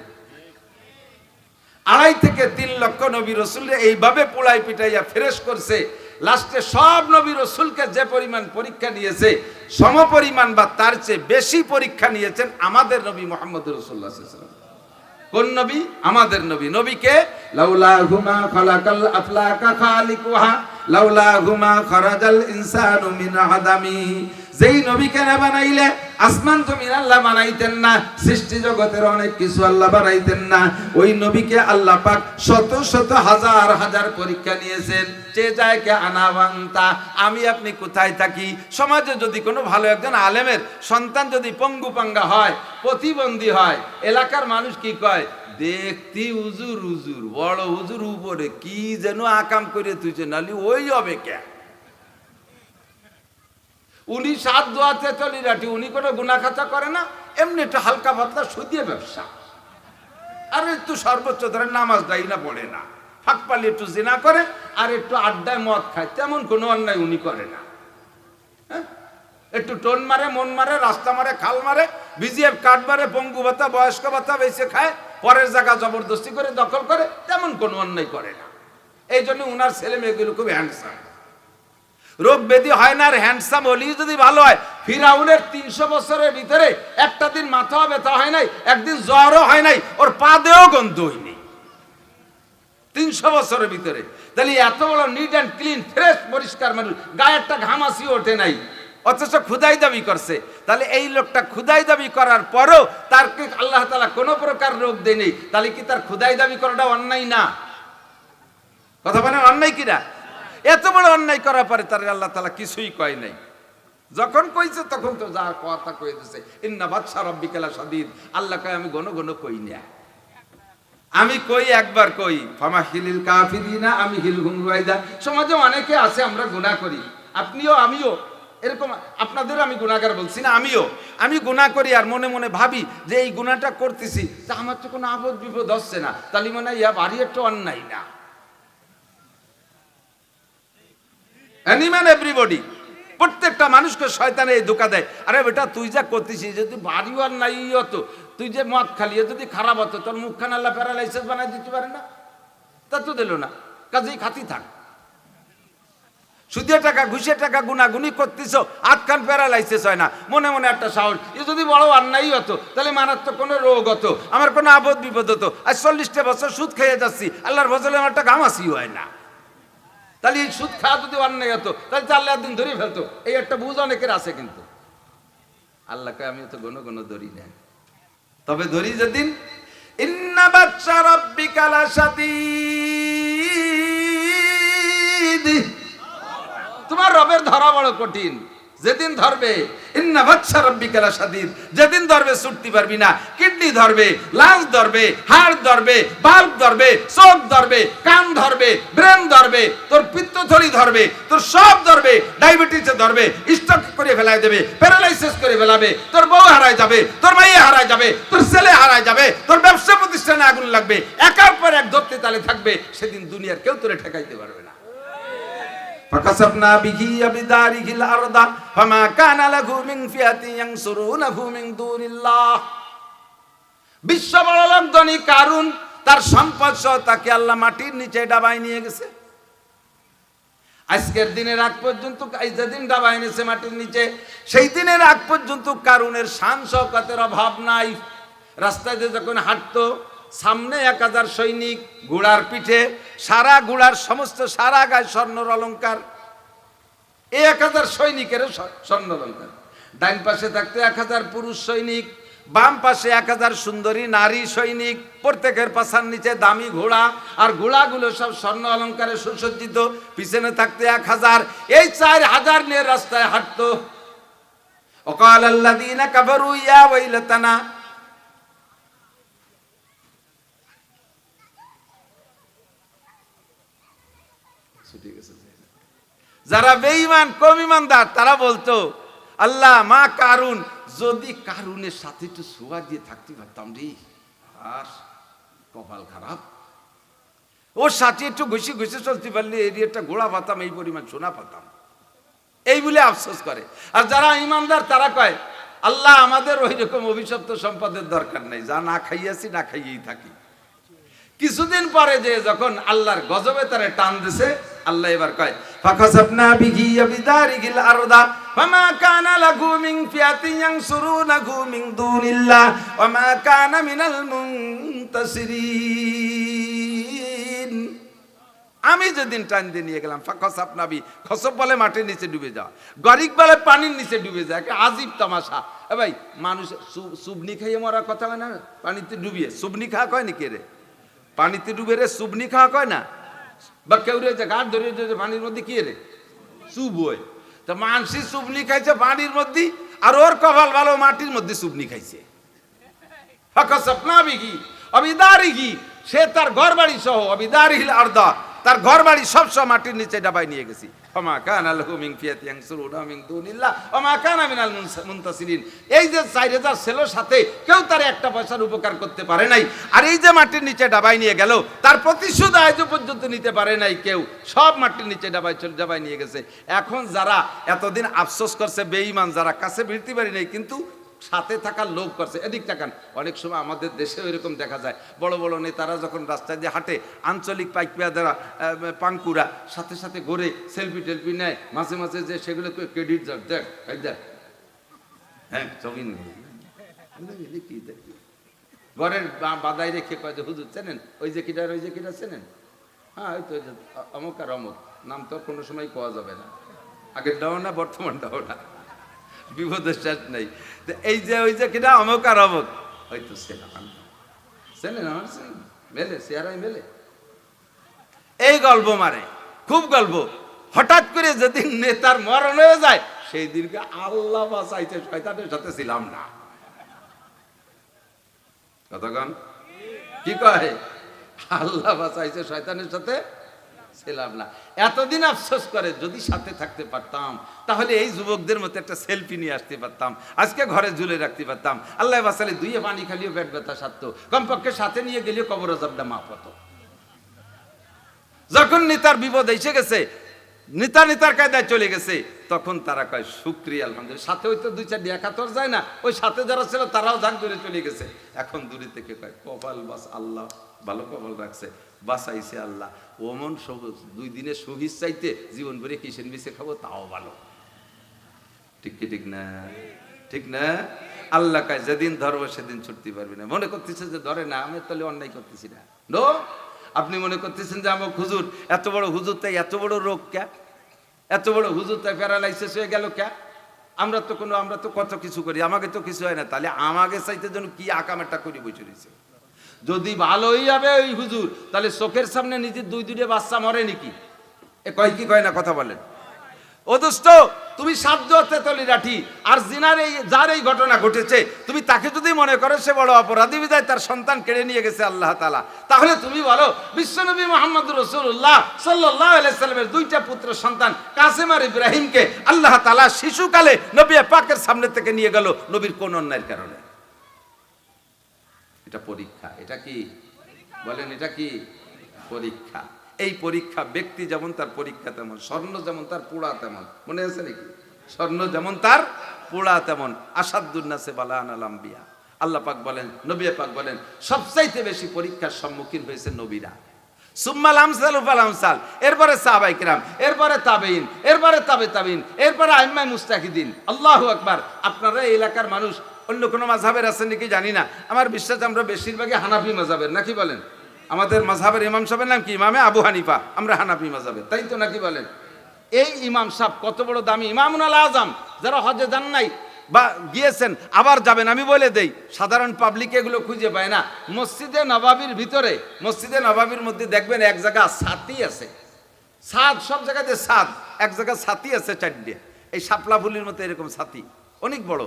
2.5 থেকে 3 লক্ষ নবী রাসূলরা এইভাবে পুড়াই পিটাইয়া ফ্রেশ করছে। লাস্টে সব নবী রাসূলকে যে পরিমাণ পরীক্ষা নিয়েছে, সমপরিমাণ বা তার চেয়ে বেশি পরীক্ষা নিয়েছেন আমাদের নবী মুহাম্মদ রাসূলুল্লাহ সাল্লাল্লাহু আলাইহি ওয়াসাল্লাম। কোন নবী? আমাদের নবী। নবীকে লাউলা হুমা খালাকাল আফলাকা খালিকুহা লাউলা হুমা খারাজাল ইনসানু মিন আদামি। যেই নবীকে না বানাইলে আসমান জমিন আল্লাহ বানাইতেন না, সৃষ্টি জগতের অনেক কিছু আল্লাহ বানাইতেন না। ওই নবীকে আল্লাহ পাক শত শত হাজার হাজার পরীক্ষা নিয়েছেন। যে যায় কে আনাবান্তা, আমি আপনি কোথায় থাকি? সমাজে যদি কোনো ভালো একজন আলেমের সন্তান যদি পঙ্গুপাঙ্গা হয়, প্রতিবন্ধী হয়, এলাকার মানুষ কি কয়? দেখতি হুজুর, হুজুর বড় হুজুর উপরে কি যেন আকাম করে তুইছে, নালি ওই হবে কে? উনি 7 দোয়াতে চলি রাটি, উনি কোনো গুনাহ খাতা করে না, এমনি একটু হালকা পাতলা সুদিয়ে ব্যবসা, আর একটু সর্বোচ্চ ধরে নামাজ দায়ী না পড়ে না, ফাঁক পালি একটু জিনা করে, আর একটু আড্ডায় মদ খায়, তেমন কোনো অন্যায় উনি করে না। একটু টোন মারে, মন মারে, রাস্তা মারে, খাল মারে, বিজিএফ কার্ড মারে, পঙ্গু ভাতা, বয়স্ক ভাতা বেঁচে খায়, পরের জায়গা জবরদস্তি করে দখল করে, তেমন কোনো অন্যায় করে না। এই জন্য উনার ছেলে মেয়েগুলো খুব হ্যান্ডসাম। রোগ ব্যাধি হয় না, আর হ্যান্ডসাম হলেই যদি ভালো হয়। ফিরাউনের 300 বছরের ভিতরে একটা দিন মাথা ব্যথা হয় নাই, একদিন জ্বরও হয় নাই, ওর পা দেও গন্ধ হয়নি 300 বছরের ভিতরে। তাহলে এত বড় নিট অ্যান্ড ক্লিন ফ্রেশ পরিষ্কার মানুষ, গায়ে একটা ঘামাসি ওঠে নাই, অথচ খুদাই দাবি করছে। তাহলে এই লোকটা খুদাই দাবি করার পরও তারকে আল্লাহ তাআলা কোনো প্রকার রোগ দেয়নি, তাহলে কি তার খুদাই দাবি করাটা অন্যায় না? কথা বলেন, অন্যায় কিনা? এত বড় অন্যায় করার পরে তার আল্লাহ তাআলা কিছুই কয় নাই। যখন কইছে তখন তো যা কথা কয়ে দিছে, ইন্না বাদশা রাব্বিকা লাশাদীদ। আল্লাহ কয় আমি ঘন ঘন কই না, আমি কই একবার কই, ফামাহিলিল কাফিরিনা আমি হিলহুম রুয়াইদা। সমাজে অনেকে আছে আমরা গুনাহ করি, আপনিও আমিও এরকম, আপনাদেরও আমি গুনাহগার বলছি না, আমি গুনাহ করি আর মনে মনে ভাবি যে এই গুনাহটা করতেছি তা আমার তো কোনো আপদ বিপদ হচ্ছে না, তাহলে মনে হয় ইয়া ভারী একটা অন্যায় না। এনিম্যান এভরিবডি, প্রত্যেকটা মানুষকে শয়তানে এই ধোঁকা দেয়, আরে বেটা তুই যা করতেছিস যদি ভারী অন্যায় হতো, তুই যে মদ খালিয়ে যদি খারাপ হতো, তোর মুখখান আল্লাহ প্যারালাইসিস বানাই দিতে পারে না? তা তো দিল না, কাজেই খাতি থাক। সুদের টাকা ঘুষের টাকা গুনাগুনি করতেছ, হাত কান প্যারালাইসিস হয় না, মনে মনে একটা সাহস, এ যদি বড় অন্যায় হতো তাহলে মারাত্মক কোনো রোগ হতো, আমার কোনো আপদ বিপদ হতো, আজ 40টা বছর সুদ খেয়ে যাচ্ছি, আল্লাহর ফজলে আমার একটা ঘামাসি হয় না, তাহলে এই সুদ খাওয়া যদি অন্যায় হতো তাহলে 4 দিন ধরে ফেলতো। এই একটা বুঝ অনেকের আছে, কিন্তু আল্লাহকে আমি তো ঘন ঘন ধরি না, তবে ধরি যেদিন ইন্না বাদশা রাব্বিকা লাশাদীদ, তোমার রবের ধরা বড় কঠিন। যেদিন ধরবে ইন্না বাদশা রাব্বিকা লাশাদীদ, যেদিন ধরবে ছুটতে পারবি না, কিডনি ধরবে, লাঞ্চ ধরবে, হার্ট ধরবে, বাল্ব ধরবে, চোখ ধরবে, কান ধরবে, ব্রেন ধরবে, তোর পিত্তথলি ধরবে, তোর সব ধরবে, ডায়াবেটিসে ধরবে, স্ট্রোক করে ফেলাই দেবে, প্যারালাইসিস করে ফেলাবে, তোর বউ হারায় যাবে, তোর মাইয়া হারায় যাবে, তোর ছেলে হারায় যাবে, তোর ব্যবসা প্রতিষ্ঠানে আগুন লাগবে, একার পর এক ধরতে তালে থাকবে, সেদিন দুনিয়ার কেউ তোরে ঠেকাইতে পারবে না। فكسبنا به وبداره الأرض فما كان له من فئة ينصرونه من دون الله। বিশ্ব বড় লোক ধনী কারুন, তার সম্পদ সহ তাকে আল্লাহ মাটির নিচে ডাবায় নিয়ে গেছে। আজকের দিনের আগ পর্যন্ত, যেদিন ডাবায় নিয়েছে মাটির নিচে, সেই দিনের আগ পর্যন্ত কারুনের শান শওকতের অভাব নাই। রাস্তায় যখন হাঁটতো, সামনে 1000 সৈনিক, ঘোড়ার পিঠে, সারা ঘোড়ার সমস্ত সারা গায়ে স্বর্ণর অলঙ্কার, এই 1000 সৈনিকের স্বর্ণ অলঙ্কার। ডাইন পাশে থাকতে 1000 পুরুষ সৈনিক, বাম পাশে 1000 সুন্দরী নারী সৈনিক, প্রত্যেকের পাছার নিচে দামি ঘোড়া, আর ঘোড়াগুলো সব স্বর্ণ অলঙ্কারে সুসজ্জিত, পিছনে থাকতে 1000। এই 4000 নিয়ে রাস্তায় হাঁটতো। ওয়াকাল আল্লাযীনা কাফারু ইয়া ওয়াইলাতানা, যারা বেঈমান কম ইমানদার তারা বলতো, আল্লাহ মা কারুন, যদি কারুনের সাথে একটু সোয়া দিয়ে থাকতে পারতাম রে, আর কপাল খারাপ, ওর সাথে একটু ঘুষি ঘুষি চলতে পারলে এর একটা ঘোড়া পাতাম, এই পরিমাণ সোনা পাতাম, এই বলে আফসোস করে। আর যারা ইমানদার তারা কয়, আল্লাহ আমাদের ওই রকম অভিশপ্ত সম্পদের দরকার নেই, যা না খাইয়াছি না খাইয়েই থাকি। কিছুদিন পরে যে যখন আল্লাহর গজবে তারে টান দিছে, আল্লাহ এবার কয় ফাকাসাবনা বিহি বিদারিহিল আরদা ফামা কানা লাহু মিন ফিয়াতিন ইয়ানসুরুনাহু মিন দুনিল্লাহ ওয়া মা কানা মিনাল মুনতাসিরিন। আমি যেদিন টান দিয়ে নিয়ে গেলাম, ফাকাসাবনা বি, খসব বলে মাটির নিচে ডুবে যাওয়া, গরিক বলে পানির নিচে ডুবে যায়, একটা আজীব তামাশা। এ ভাই, মানুষ সুবনি খাইয়ে মরার কথা হয় না, পানিতে ডুবিয়ে সুবনি খাওয়া কয় নাকি রে? পানিতে ডুবে রে সুবনি খাওয়া কয় না? বা কেউ রে গাছ ধরে পানির মধ্যে কি রে চুব হয়, তা মানসি চুবনি খাইছে পানির মধ্যে, আর ওর কপাল ভালো মাটির মধ্যে চুবনি খাইছে। সে তার ঘর বাড়ি সহ অবিদারিহিল আরদা, তার ঘর বাড়ি সব সব মাটির নিচে ডাবাই নিয়ে গেছি। ওমা কানা লাহু মিন ফিয়াতিন ইয়ানসুরুনা মিন দুনিল্লাহ ওমা কানা মিনাল মুনতাসিরিন। এই যে 4000 ছেলের সাথে কেউ তার একটা পয়সার উপকার করতে পারে নাই, আর এই যে মাটির নিচে ডাবাই নিয়ে গেল, তার প্রতিশোধ আজ পর্যন্ত নিতে পারে নাই কেউ, সব মাটির নিচে ডাবাই নিয়ে গেছে। এখন যারা এতদিন আফসোস করছে বেঈমান, যারা কাছে ভিড়তে পারি নাই, কিন্তু সাথে থাকার লোক করছে। এদিক তাকান, অনেক সময় আমাদের দেশেও এরকম দেখা যায়, বড় বড় নেতারা যখন রাস্তায় দিয়ে হাঁটে, আঞ্চলিক পাইকিয়া দ্বারা পাঙ্কুরা সাথে সাথে ঘুরে সেলফি টেলফি নেয়, মাঝে মাঝে যে সেগুলো ক্রেডিট দেখ দেখ দেখ, হ্যাঁ ছবি কি দেখ, ঘরের বাদাই রেখে কয় যে হুজুর চেনেন ওই যে কিটার, ওই যে কিটা চেনেন, হ্যাঁ ওই তো অমুক আর অমুক, নাম তো কোনো সময় পাওয়া যাবে না, আগেরটাও না বর্তমানটাও না, বিপদের শেষ নেই। এই যে ওই যে কিনা অমুক আর অমুক, হয়তো চেনেন আমার মেলে, চেহারাই মেলে, এই গল্প মারে, খুব গল্প। হঠাৎ করে যেদিন নেতার মরণ হয়ে যায় সেই দিনকে আল্লাহ বাঁচাইছে শয়তানের সাথে ছিলাম না, কতক্ষণ কি কয়, আল্লাহ বাঁচাইছে শয়তানের সাথে ছিলাম না। এতদিন আফসোস করে যদি সাথে থাকতে পারতাম তাহলে এই যুবকদের মতো একটা সেলফি নিয়ে আসতে পারতাম, আজকে ঘরে ঝুলে রাখতে পারতাম, আল্লাহ বাঁচালে দুইয়ে পানি খালিও পেট ব্যথা সারতো, কমপক্ষে সাথে নিয়ে গেলেও কবর আযাবটা মাফ হতো। যখন নেতার বিপদ এসে গেছে, নেতার কায়দায় চলে গেছে, তখন তারা কয় শুকরিয়া আলহামদুলিল্লাহ, সাথে হয়তো দুই চার দেখা তোর যায় না, ওই সাথে যারা ছিল তারাও ঝাঁক ধরে চলে গেছে, এখন দূরে থেকে কয় কপাল বাস, আল্লাহ ভালো কপাল রাখছে, বাঁচাইছে আল্লাহ, ওমন সবুজ 2 দিনের শহীদ চাইতে জীবন ভরে কিসেন মিশে খাবো তাও ভালো, ঠিক কি ঠিক না, ঠিক না? আল্লাহ কয় যেদিন ধরবো সেদিন ছুটতে পারবি না। মনে করতেছে যে ধরে না, আমি তাহলে অন্যায় করতেছি না, নো, আপনি মনে করতেছেন যে আমার হুজুর এত বড় হুজুর, তাই এত বড় রোগ কে, এত বড় হুজুর তাই প্যারালাইসিস হয়ে গেল কে? আমরা তো কত কিছু করি, আমাকে তো কিছু হয় না, তাহলে আমাকে চাইতে যেন কি আকামেরটা করি বসে রয়েছে। যদি ভালোই হবে ওই হুজুর, তাহলে চোখের সামনে নিজের 2 বাচ্চা মরে নাকি? এ কয় কি কয় না কথা বলেন? ও দোস্ত, তুমি সাধ্য তেতলি রাঠি, আর জিনার এই যার এই ঘটনা ঘটেছে, তুমি তাকে যদি মনে করো সে বড় অপরাধী বিধায় তার সন্তান কেড়ে নিয়ে গেছে আল্লাহ তাআলা, তাহলে তুমি বলো বিশ্বনবী মুহাম্মদুর রাসূলুল্লাহ সাল্লাল্লাহু আলাইহি সাল্লামের 2টা পুত্র সন্তান কাসেম আর ইব্রাহিমকে আল্লাহ তাআলা শিশুকালে নবী পাকের সামনে থেকে নিয়ে গেল নবীর কোন অন্যায়ের কারণে? এটা পরীক্ষা। এটা কি বলেন? এটা কি পরীক্ষা? এই পরীক্ষা, ব্যক্তি যেমন তার পরীক্ষা তেমন, স্বর্ণ যেমন তার পোড়া তেমন, মনে আছে নাকি? স্বর্ণ যেমন তার পোড়া তেমন, আসাদুন্নাসে বালান আল আম্বিয়া। আল্লাহ পাক বলেন, নবী পাক বলেন, সবচাইতে বেশি পরীক্ষার সম্মুখীন হয়েছে নবীরা। সুম্মাল আমসাল ফাল আমসাল, এরপরে সাহাবায়ে কিরাম, এরপরে তাবেঈন, এরপরে তাবেঈন, এরপরে আইম্মায়ে মুজতাহিদিন। আল্লাহু আকবার। আপনারা এই এলাকার মানুষ অন্য কোনো মাযহাবের আছেন নাকি জানি না, আমার বিশ্বাস আমরা বেশিরভাগই হানাফি মাযহাবের, নাকি বলেন? আমাদের মাযহাবের ইমাম সাহেবের নাম কি? ইমামে আবু হানিফা। আমরা হানাফি মাযহাবের, তাই তো নাকি বলেন? এই ইমাম সাহেব কত বড় দামি ইমামুল আযম, যারা হজে যান নাই বা গিয়েছেন আবার যাবেন, আমি বলে দেই, সাধারণ পাবলিক এগুলো খুঁজে পায় না। মসজিদে নবাবির ভিতরে, মসজিদে নবাবির মধ্যে দেখবেন এক জায়গা ছাতি আছে, ছাদ, সব জায়গাতে ছাদ, এক জায়গা ছাতি আছে 4টে, এই শাপলা ফুলির মতো এরকম ছাতি, অনেক বড়।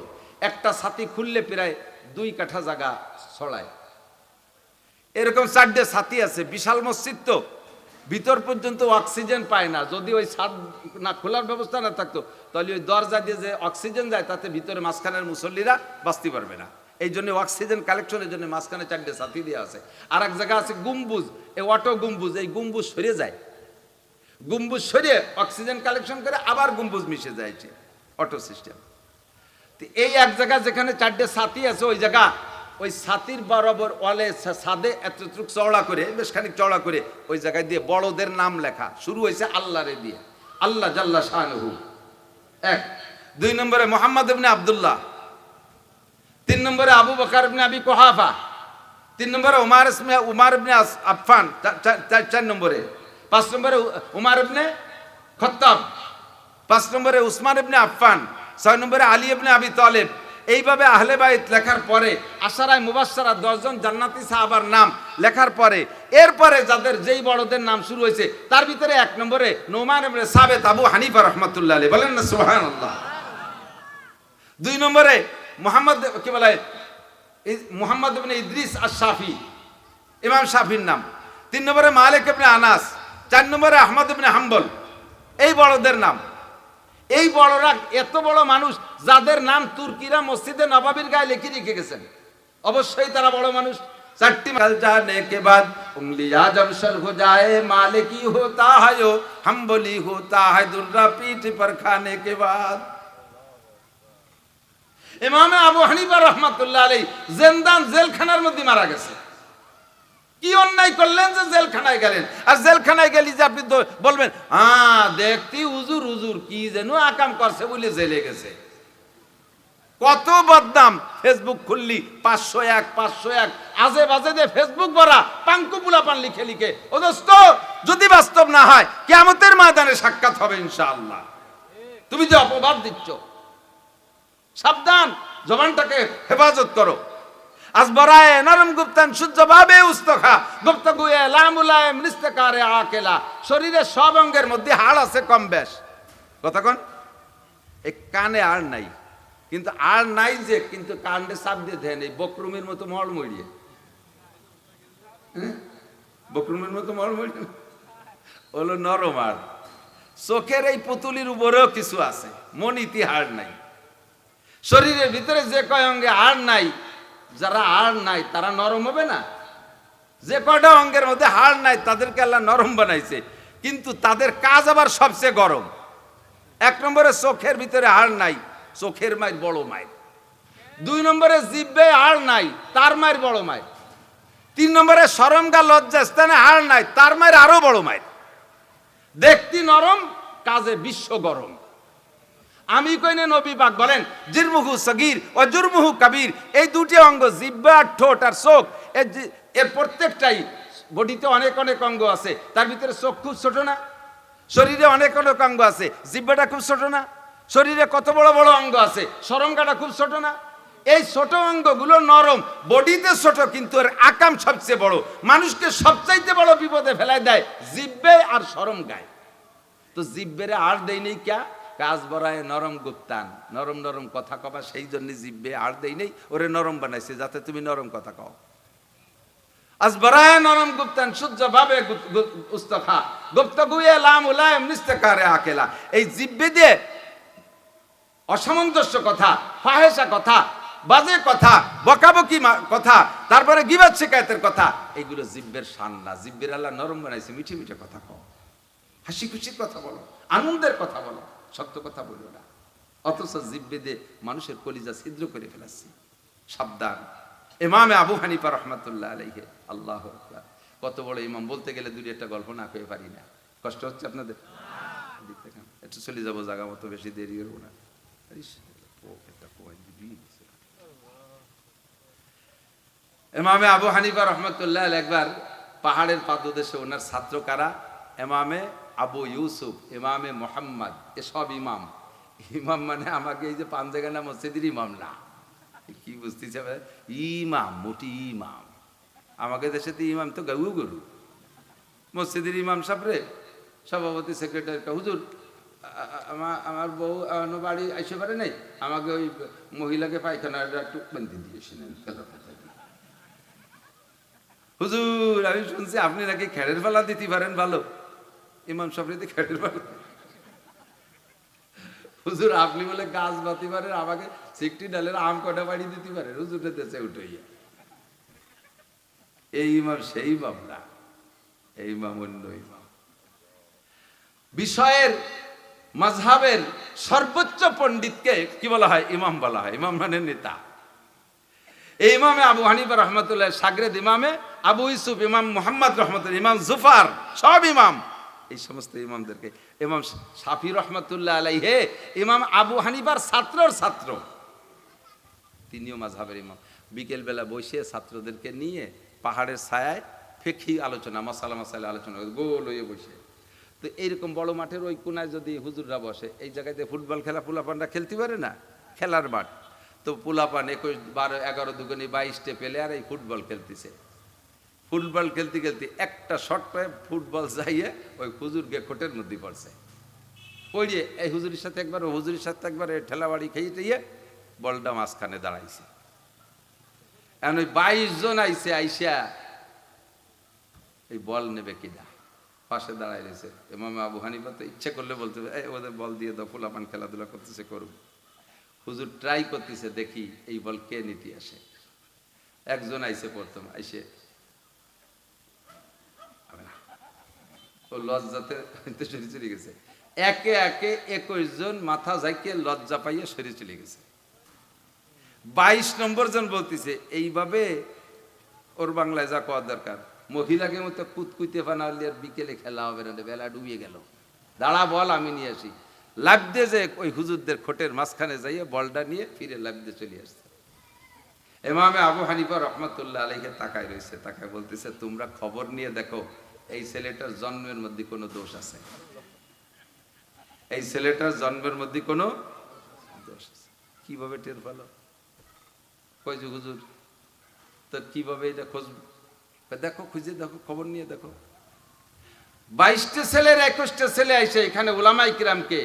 একটা ছাতি খুললে প্রায় 2 কাঠা জায়গা ছড়ায়, এরকম 4টে ছাতি আছে। বিশাল মসজিদ তো, ভিতর পর্যন্ত অক্সিজেন পায় না। যদি ওই ছাদ না খোলার ব্যবস্থা না থাকতো, তাহলে ওই দরজা দিয়ে যে অক্সিজেন যায় তাতে ভিতরে মাঝখানের মুসল্লিরা বাঁচতে পারবে না। এই জন্য অক্সিজেন কালেকশনের জন্য মাঝখানে 4টে ছাতি দেওয়া আছে। আর এক জায়গা আছে গম্বুজ, এই অটো গম্বুজ, এই গম্বুজ সরে যায়, গম্বুজ সরিয়ে অক্সিজেন কালেকশন করে আবার গম্বুজ মিশে যায়, অটো সিস্টেম। এই এক জায়গা যেখানে 4টে ছাতি আছে, ওই জায়গা, ওই ছাতির বরাবর ওয়ালে ছাদে এতটুকু চওড়া করে, বেশ খানিক চওড়া করে, ওই জায়গায় দিয়ে বড়দের নাম লেখা, শুরু হয়েছে আল্লাহরে দিয়ে, আল্লাহ জাল্লা শানুহু 1। 2 নম্বরে মুহাম্মদ ইবনে আব্দুল্লাহ, 3 নম্বরে আবু বকর ইবনে আবি কুহাফা, 3 নম্বরে উমার ইবনে আফফান, 4 নম্বরে, 5 নম্বরে উমার ইবনে খাত্তাব, 5 নম্বরে উসমান ইবনে আফফান, 6 নম্বরে আলী ইবনে আবি তালেব। এইভাবে আহলে বাইত লেখার পরে, আশারায়ে মুবাশশারা 10 জন জান্নাতি সাহাবার নাম লেখার পরে, এরপরে যাদের যেই বড়দের নাম শুরু হয়েছে তার ভিতরে 1 নম্বরে নোমান ইবনে সাবিত আবু হানিফা রাহমাতুল্লাহ আলাইহি, বলেন না সুবহানাল্লাহ। 2 নম্বরে মুহাম্মদ কি বলে, মুহাম্মদ ইবনে ইদ্রিস আশ-শাফি, ইমাম শাফির নাম। 3 নম্বরে মালিক ইবনে আনাস, 4 নম্বরে আহমদ ইবনে হাম্বল। এই বড়দের নাম। এই বড়রা এত বড় মানুষ যাদের নাম তুর্কিরা মসজিদে নবাবির গায়ে লিখে রেখে গেছেন, অবশ্যই তারা বড় মানুষ। 4টি জানে के बाद उंगली आजम सर हो जाए मालिकी होता है यो हम्बली होता है दुर्रा पीठ पर खाने के बाद। ইমামে আবু হানিফা রাহমাতুল্লাহ আলাইহি জিন্দান জেলখানার মধ্যে মারা গেছে। কি অন্যায় করলেন যে জেলখানায় গেলেন? আর জেলখানায় গেলি যে আপনি বলবেন দেখতি হুজুর হুজুর কি যেন আকাম করছে বলে জেলে গেছে। কত বদনাম। ফেসবুক খুললি 501 501 আজে বাজে দে ফেসবুক ভরা পাঙ্কু পোলাপান লিখে লিখে। ও দোস্ত, যদি বাস্তব না হয় কিয়ামতের ময়দানে সাক্ষাৎ হবে ইনশাআল্লাহ। তুমি যে অপবাদ দিচ্ছ, সাবধান, জবানটাকে হেফাজত করো। আসবরায়ে নরম গুপ্তান সূর্যভাবে উস্তখা গুপ্তগুয়ে লামুলায়েম নিস্তেকারে আকেলা। শরীরের সব অঙ্গের মধ্যে হাড় আছে কম বেশ। কথা কোন? এই কানে আর নাই, কিন্তু আর নাই যে, কিন্তু কান্ডে চাপ দিয়ে দেন এই বকরুমের মতো মল মরিয়ে, বকরুমের মতো মল মরিয়ে হলো নরম। আর চোখের এই পুতুলির উপরেও কিছু আছে, মনিতি হাড় নাই। শরীরের ভিতরে যে কয় অঙ্গে হাড় নাই, যারা হাড় নাই তারা নরম হবে না? যে কয়টা অঙ্গের মধ্যে হাড় নাই তাদেরকে আল্লাহ নরম বানাইছে, কিন্তু তাদের কাজ আবার সবচেয়ে গরম। 1 নম্বরে চোখের ভিতরে হাড় নাই, চোখের মায়ের বড় মায়ের। 2 নম্বরে জিহ্বে হাড় নাই, তার মায়ের বড় মায়ের। 3 নম্বরে শরমগা লজ্জা স্থানে হাড় নাই, তার মায়ের আরো বড় মায়ের। দেখতি নরম, কাজে বিশ্ব গরম। আমি কইনে নবী পাক বলেন জিরমুহু সগীর ও জুরমুহু কবির। এই দুটি অঙ্গ জিহ্বা আর ঠোঁট আর চোখ, এর প্রত্যেকটাই, বডিতে অনেক অনেক অঙ্গ আছে, তার ভিতরে চোখ খুব ছোট না? শরীরে অনেক অনেক অঙ্গ আছে, জিহ্বাটা খুব ছোট না? শরীরে কত বড় বড় অঙ্গ আছে, শরমগাটা খুব ছোট না? এই ছোট অঙ্গগুলো নরম, বডিতে ছোট, কিন্তু এর আকাম সবচেয়ে বড়। মানুষকে সবচাইতে বড় বিপদে ফেলায় দেয় জিহ্বে আর শরমগায়। তো জিহ্বেরে আর দেই নেই ক্যা? কাজ বড়ায় নরম গুপ্তান, নরম নরম কথা কবা, সেই জন্য জিহ্বে আর দেই নেই, ওরে নরম বানাইছে যাতে তুমি নরম কথা কও। আজ বড়ায় নরম গুপ্তান সূর্য ভাবে উস্তখা গুপ্তগুয়ে লামুলায়েম নিস্তেকারে আকেলা। এই জিহ্বে দিয়ে অসামঞ্জস্য কথা, ফাহেসা কথা, বাজে কথা, বকাবকি কথা, তারপরে গীবত শিকায়তের কথা, এগুলো জিহ্বের শান না। জিহ্বের আল্লাহ নরম বানাইছে, মিঠে মিঠে কথা কও, হাসি খুশির কথা বলো, আনন্দের কথা বলো, সত্য কথা বলো না। অথচ জিহ্বে দিয়ে মানুষের কলিজা ছিদ্র করে ফেলাচ্ছি। সাবধান। ইমামে আবু হানিফা রাহমাতুল্লাহ আলাইহি, আল্লাহু আকবার। কত বড় ইমাম, বলতে গেলে দুই একটা গল্প না কয়ে পারি না। কষ্ট হচ্ছে আপনাদের? একটু চলে যাবো, জায়গা মতো, বেশি দেরি করবো না। ইমামে আবু হানিফা রাহমাতুল্লাহ একবার পাহাড়ের পাদদেশে, ওনার ছাত্র কারা? ইমামে আবু ইউসুফ, ইমামে মোহাম্মদ, এসব ইমাম। ইমাম মানে আমাকে এই যে পাঞ্জাগানা মসজিদের ইমাম না, কি বুঝতেছে? ইমাম, মোটি ইমাম। আমাকে দেশে তো ইমাম তো গাউ গরু। মসজিদের ইমাম সাহেবরে সভাপতি সেক্রেটারি, হুজুর আমার বউ বাড়ি আইসে পারে নাই, আমাকে ওই মহিলাকে পায়খানাটা একটু বান্ধি দিয়েছিলেন। হুজুর, আমি শুনছি আপনি নাকি খেড়ের পালা দিতে পারেন ভালো। ইমাম সাহেব খেড়ের পালা। হুজুর, আপনি বলে গাছ বাতি পারেন, আমাকে 60 ডালের আম কটা বাড়ি দিতে পারেন। হুজুরের দেশে উঠাইয়া এই ইমাম সেই ইমাম না, এই ইমাম অন্য ইমাম। বিষয়ের মাযহাবের সর্বোচ্চ পণ্ডিতকে কি বলা হয়? ইমাম বলা হয়। ইমাম মানে নেতা। এই ইমামে আবু হানিফা রহমতুল্লাহ সাগরেদ, ইমামে আবু ইউসুফ, ইমাম মুহাম্মদ রহমতুল্লাহ, ইমাম জুফার, সব ইমাম। এই সমস্ত ইমামদেরকে, ইমাম শাফি রহমতুল্লাহ আলাইহি ইমাম আবু হানিফার ছাত্রর ছাত্র, তিনিও মাযহাবের ইমাম। বিকেল বেলা বসে ছাত্রদেরকে নিয়ে পাহাড়ের ছায়ায় ফিকহি আলোচনা, মাসালা মাসালা আলোচনা, গোল হয়ে বসে। তো এইরকম বড় মাঠের ওই কোনায় যদি হুজুররা বসে, এই জায়গাতে ফুটবল খেলা পোলাপানরা খেলতে পারে না, খেলার মাঠ। তো পোলাপান 21, 12, 11, 2 22 প্লেয়ার এই ফুটবল খেলতেছে। ফুটবল খেলতে খেলতে একটা শট পায়ে ফুটবল যাইয়ে ওই হুজুরকে খোটের মধ্যে পড়ছে। পড়িয়ে এই হুজুরের সাথে একবার, ও হুজুরের সাথে একবার ঠেলাবাড়ি খেয়ে টেয়ে বলটা মাঝখানে দাঁড়াইছে। এখন ওই 22 জন আইসে, আইসা এই বল নেবে কিনা পাশে দাঁড়াই রয়েছে। ইমাম আবু হানিফা তো ইচ্ছে করলে বলতে ওদের বল দিয়ে দাও, পোলাপান খেলাধুলা করতেছে করুক। হুজুর ট্রাই করতেছে, দেখি এই বল কে নিতে আসে। একজন আইসে প্রথম, আইসে ও লজ্জাতে সরে চলে গেছে। একে একে 21 জন মাথা ঝাঁকিয়ে লজ্জা পাইয়ে সরে চলে গেছে। 22 নম্বর জন বলতেছে এইভাবে ওর বাংলায় যা কওয়া দরকার, মহিলাকে মতো কুতকুতে বানালে আর বিকেলে খেলা হবে না, বেলা ডুবিয়ে গেল, দাঁড়া বল আমি নিয়ে আসি। লাফ দিয়ে যে ওই হুজুরদের খোটের মাঝখানে যাইয়ে বলটা নিয়ে ফিরে লাফ দিয়ে চলে আসছে। ইমামে আবু হানিফা রহমাতুল্লাহ আলাইহি তাকায় রয়েছে, তাকায় বলতেছে তোমরা খবর নিয়ে দেখো এই ছেলেটার জন্মের মধ্যে কোনো দোষ আছে, এই ছেলেটার জন্মের মধ্যে কোনো দোষ আছে। কিভাবে টের পেল? কই যে হুজুর তো কিভাবে এটা খুঁজবে? দেখো খুঁজে দেখো, খবর নিয়ে দেখো। 22টা ছেলের 21টা ছেলে আইসে এখানে উলামায়ে কিরামকে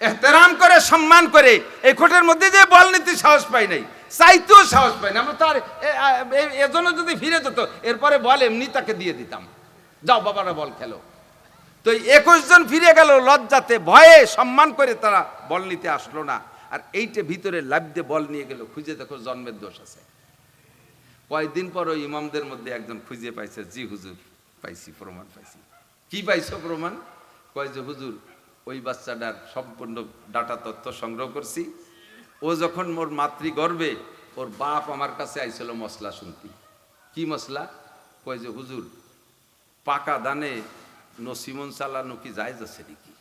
এহতেরাম করে সম্মান করে এই কোটের মধ্যে যে বল নিতে সাহস পাই নাই, চাইতেও সাহস পাই না। আমরা তার এজন্য যদি ফিরে যেত এরপরে বল এমনি তাকে দিয়ে দিতাম, যাও বাবারা বল খেলো। তো 21 জন ফিরে গেল লজ্জাতে, ভয়ে, সম্মান করে তারা বল নিতে আসলো না। আর এইটা ভিতরে লাফ দিয়ে বল নিয়ে গেল, খুঁজে দেখো জন্মের দোষ আছে। কয়েকদিন পর ওই ইমামদের মধ্যে একজন খুঁজে পাইছে, জি হুজুর পাইছি, প্রমাণ পাইছি। কি পাইছো প্রমাণ? কয় যে হুজুর ওই বাচ্চাটার সম্পূর্ণ ডাটা তথ্য সংগ্রহ করছি। ও যখন মোর মাতৃগর্ভে ওর বাপ আমার কাছে আইছিল মশলা শুনতি। কি মশলা? কয় যে হুজুর পাকা দানে নসিমন চালানো কি জায়েজ আছে নাকি?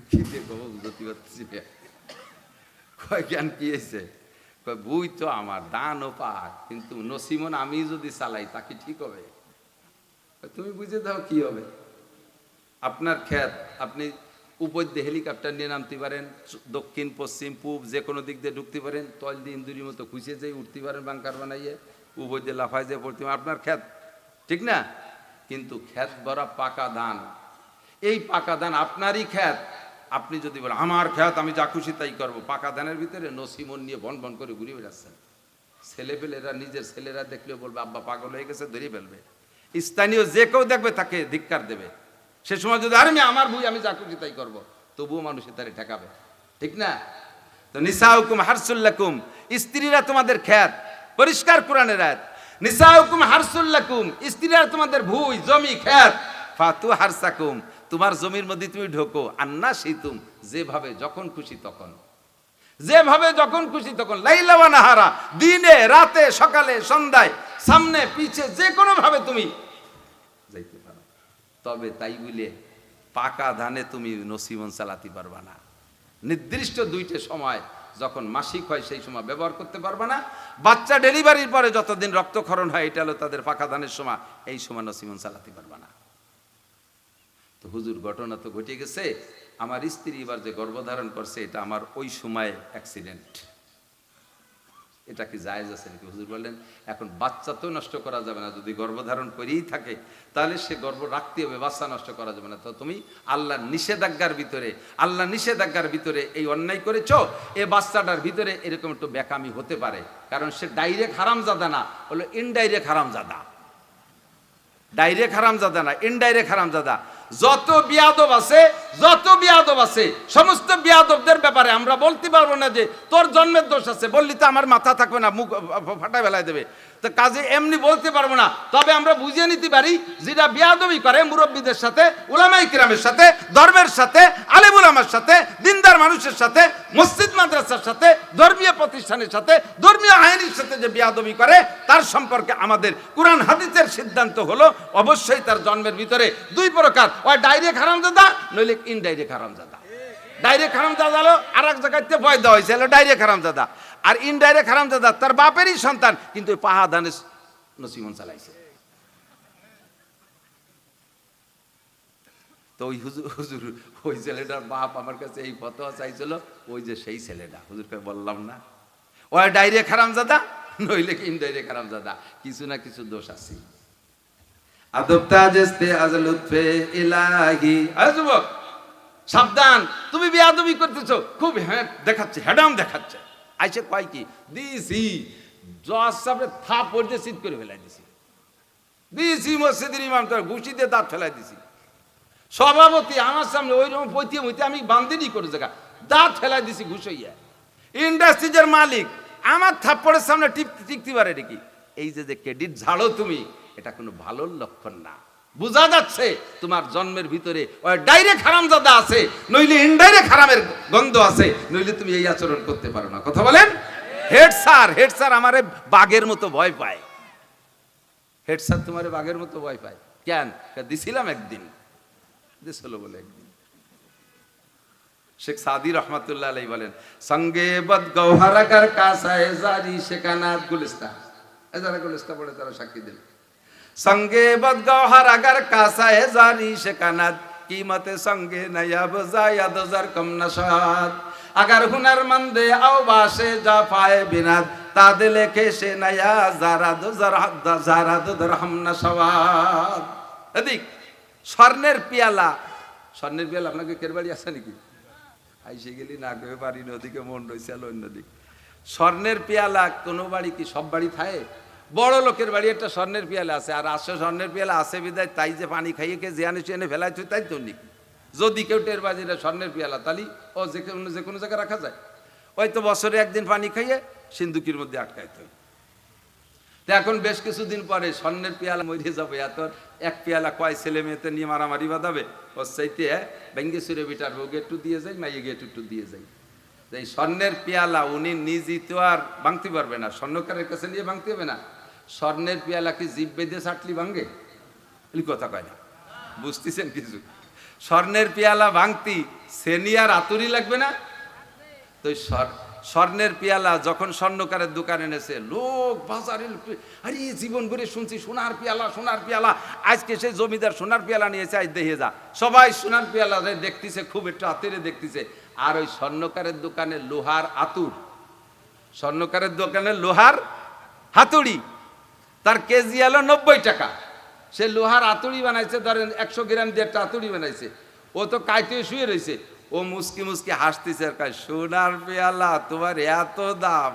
কি দেখো বুঝতে পারছি না। কয় জ্ঞান কি হয়েছে? কয় বুই তো আমার দান ও পাক, কিন্তু নসিমন আমি যদি চালাই তা কি ঠিক হবে? তুমি বুঝে দাও কি হবে। আপনার ক্ষেত, আপনি উপর দিয়ে হেলিকপ্টার নিয়ে নামতে পারেন, দক্ষিণ পশ্চিম পূব যে কোনো দিক দিয়ে ঢুকতে পারেন, তল দিয়ে ইন্দুরির মতো খুঁজে যেয়ে উঠতে পারেন, বাংকার বানাইয়ে উপর দিয়ে লাফায় যেয়ে পড়তে পারেন, আপনার ক্ষেত, ঠিক না? কিন্তু ক্ষেত ভরা পাকা ধান, এই পাকা ধান আপনারই ক্ষেত। আপনি যদি বলেন আমার ক্ষেত আমি যা খুশি তাই করবো, পাকা ধানের ভিতরে নসিমন নিয়ে বন বন করে ঘুরে বেড়াচ্ছেন। ছেলেপেলেরা, নিজের ছেলেরা দেখলেও বলবে আব্বা পাগল হয়ে গেছে, ধরে ফেলবে। স্থানীয় যে কেউ দেখবে তাকে ধিক্কার দেবে। সে সময় যদি আরে আমার ভুই আমি যা খুশি তাই করবো, তবুও মানুষে তারে ঠেকাবে, ঠিক না? তো নিসাউকুম হারসুল্লাকুম, স্ত্রীরা তোমাদের ক্ষেত, পরিষ্কার কোরআনের আয়াত। নিসাউকুম হারসুল্লাকুম, স্ত্রীরা তোমাদের ভুই, জমি, ক্ষেত। ফাতু হারসাকুম, তোমার জমির মধ্যে তুমি ঢোকো। আন্না শীতুম, যেভাবে যখন খুশি তখন, যেভাবে যখন খুশি তখন, লাইলা ওয়া নাহারা, দিনে রাতে সকালে সন্ধ্যায়, সামনে পিছে যে কোনো ভাবে তুমি যাইতে পারো। তবে তাই বলে পাকা ধানে তুমি নসিমন চালাতে পারবা না। নির্দিষ্ট 2টে সময়, যখন মাসিক হয় সেই সময় ব্যবহার করতে পারবা না। বাচ্চা ডেলিভারির পরে যতদিন রক্তক্ষরণ হয়, এটা হলো তাদের পাকা ধানের সময়, এই সময় নসিমন চালাতে পারবা না। তো হুজুর ঘটনা তো ঘটে গেছে, আমার স্ত্রী এবার যে গর্ভধারণ করছে এটা আমার ওই সময় অ্যাক্সিডেন্ট, এটা কি জায়েজ আছে নাকি? হুজুর বললেন এখন বাচ্চা তো নষ্ট করা যাবে না, যদি গর্ভধারণ করেই থাকে তাহলে সে গর্ভ রাখতে হবে, বাচ্চা নষ্ট করা যাবে না। তো তুমি আল্লাহর নিষেধাজ্ঞার ভিতরে, আল্লাহ নিষেধাজ্ঞার ভিতরে এই অন্যায় করেছো। এই বাচ্চাটার ভিতরে এরকম একটু বেকামি হতে পারে, কারণ সে ডাইরেক্ট হারামজাদা না, হলো ইনডাইরেক্ট হারামজাদা। ডাইরেক্ট হারামজাদা না, ইনডাইরেক্ট হারামজাদা। যত বিয়াদব আছে, যত বিয়াদব আছে, সমস্ত বিয়াদবদের ব্যাপারে আমরা বলতে পারবো না যে তোর জন্মের দোষ আছে, বললি তো আমার মাথা থাকবে না, মুখ ফাটায় ফেলায় দেবে। তো কাজে এমনি বলতে পারবো না। তবে আমরা বুঝিয়ে নিতে পারি যেটা বিয়াদবি করে মুরব্বীদের সাথে, উলামায়ে কিরামের সাথে, ধর্মের সাথে, আলেম উলামার সাথে, দিনদার মানুষের সাথে, মসজিদ মাদ্রাসার সাথে, ধর্মীয় প্রতিষ্ঠানের সাথে, ধর্মীয় আইনের সাথে যে বিয়াদবি করে, তার সম্পর্কে আমাদের কোরআন হাদিসের সিদ্ধান্ত হলো অবশ্যই তার জন্মের ভিতরে 2 প্রকার, ওই ডাইরেক্ট হারামজাদা নইলে ইনডাইরেক্ট হারামজাদা। ডাইরেক্ট হারামজাদা হলো আর এক জায়গাতে ভয় দেওয়া হয়েছে, হলো ডাইরেক্ট হারামজাদা। আর ইনডাইরেক্ট হারামজাদা তার বাপেরই সন্তান, কিন্তু পাহা ধানে নসিমন চালাইছে। তো ওই হুজুর ওই ছেলেটার বাপ আমার কাছে এই ফতোয়া চাইছিল, ওই যে সেই ছেলেটা, হুজুরকে বললাম না ওই ডাইরেক্ট হারামজাদা নইলে ইনডাইরেক্ট হারামজাদা, কিছু না কিছু দোষ আছে। আদবতা জেস্তে আজ লুৎফে ইলাহি, আরে যুবক সাবধান, তুমি বেয়াদবি করতেছো, খুব হ্যাঁ দেখাচ্ছে, হ্যাডাম দেখাচ্ছে। আইসে কয় কি দিছি, জজ সাহেব থাপ পড়তে সিট করে ফেলাই দিছি মসজিদের ইমাম তো ঘুষি দিয়ে দাঁত ফেলাই দিছি। সভাপতি আমার সামনে ওই রকম পৈতে মইতে আমি বান্দিনি করে জায়গা দাঁত ফেলাই দিছি ঘুষ হইয়া। ইন্ডাস্ট্রিজের মালিক আমার থাপ্পড়ের সামনে টিকতে পারে নাকি? এই যে ক্রেডিট ঝাড়ো তুমি, এটা কোনো ভালো লক্ষণ না। বোঝা যাচ্ছে তোমার জন্মের ভিতরে ওই ডাইরেক্ট হারামজাদা আছে, নইলে ইনডাইরেক্ট হারামের গন্ধ আছে, নইলে তুমি এই আচরণ করতে পারো না। কথা বলেন। হেড স্যার আমারে বাঘের মতো ভয় পায়। হেড স্যার তোমারে বাঘের মতো ভয় পায় কেন? দিছিলাম একদিন, দিছিল বলে একদিন। শেখ সাদি রহমাতুল্লাহ আলাইহি বলেন, সঙ্গে বদ গৌহারাকার কাসায়ে জারি শেখানাত গুলিস্তান, যারা গুলিস্তান পড়ে তারা সাক্ষী দিল। সঙ্গে বদ গৌহারাকার কাসায়ে জারি শেখানাত कीमते संगे नया बजाया दजर कम नशाद अगर हुनरमंदे आओ बाशे जा पाए बिना तादे लेके से नया जारा दो दरहम नशवाद। এদিক স্বর্ণের পেয়ালা, স্বর্ণের পেয়ালা আপনাকে কেরবাড়ি আছে নাকি? আইসে গেলি না কবে পারি না, ওদিকে মন রয়েছে অন্যদিকে। স্বর্ণের পেয়ালা কোনো বাড়ি কি সব বাড়ি থাকে? বড় লোকের বাড়ি একটা স্বর্ণের পেয়ালা আছে, আর আসে স্বর্ণের পেয়ালা আছে বিদায় তাই যে পানি খাইয়ে কে জিয়ানে চিয়ানে ফেলাই তুই তাই তো নাকি? যদি কেউ টের বাজিরা স্বর্ণের পেয়ালা তালি ও যে কোনো জায়গায় রাখা যায়, ওই তো বছরে একদিন পানি খাইয়ে সিন্ধুকির মধ্যে আটকাইতে হয়। তো এখন বেশ কিছুদিন পরে স্বর্ণের পেয়ালা মরে যাবে, এত এক পেয়ালা কয় ছেলে মেয়েতে নিয়ে মারামারি বাঁধাবে, ওর চাইতে ভেঙ্গে সুরে বিটার বউকে একটু দিয়ে যাই, মাইয়ে গিয়ে একটু দিয়ে যাই। এই স্বর্ণের পেয়ালা উনি নিজেই তো আর ভাঙতে পারবে না, স্বর্ণকারের কাছে নিয়ে ভাঙতে হবে না। স্বর্ণের পেয়ালা কি জিভ বেঁধে চাটলি ভাঙে? এই কথা কয় না, বুঝতেছেন কিছু? স্বর্ণের পেয়ালা ভাঙতি সেনি আর আতুরি লাগবে না? তো স্বর্ণের পেয়ালা যখন স্বর্ণকারের দোকানে এনেছে, লোক বাজারে আরে জীবন ভরে শুনছি সোনার পেয়ালা সোনার পেয়ালা, আজকে সেই জমিদার সোনার পেয়ালা নিয়েছে, আজ দেখে যা সবাই সোনার পেয়ালা দেখতেছে, খুব একটু আতেরে দেখতেছে। আর ওই স্বর্ণকারের দোকানে লোহার আতুর, স্বর্ণকারের দোকানে লোহার হাতুড়ি, তার কেজি এলো 90 টাকা। সে লোহার আতুড়ি বানাইছে, ধরেন 100 গ্রাম দিয়ে একটা আতুড়ি বানাইছে, ও তো কাইতে শুয়ে রয়েছে, ও মুসকি মুসকি হাসতেছে আর কয় সোনার পেয়ালা তোমার এত দাম,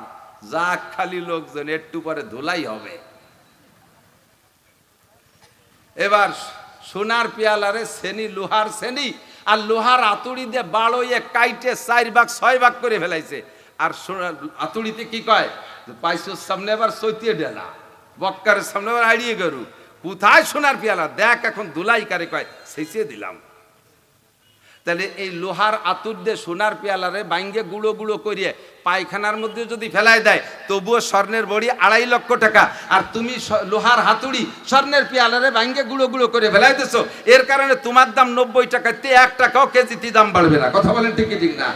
যা খালি লোকজন একটু পরে ধুলাই হবে। এবার সোনার পেয়ালারে শ্রেণী লোহার শ্রেণী আর লোহার আতুড়ি দিয়ে বাড়ইয়ে কাইটে 4 ভাগ 6 ভাগ করে ফেলাইছে। আর আতুড়িতে কি কয়, পাইছোর সামনে এবার চৈতিয়ে ডেলা, বক্কারের সামনে এবার আড়িয়ে গরু, কোথায় সোনার পেয়ালা দেখ এখন ধুলাই কারে কয় সেচিয়ে দিলাম। তাহলে এই লোহার আতুর দিয়ে সোনার পেয়ালারে বাইঙ্গে গুঁড়ো গুঁড়ো করিয়ে পায়খানার মধ্যে যদি ফেলাই দেয় তবুও স্বর্ণের বড়ি 2.5 লক্ষ টাকা, আর তুমি লোহার হাতুড়ি স্বর্ণের পেয়ালারে বাইঙ্গে গুঁড়ো গুঁড়ো করে ফেলাই দিছো, এর কারণে তোমার দাম 90 টাকাতে 1 টাকাও কেজিতে দাম বাড়বে না। কথা বলেন ঠিক ঠিক না?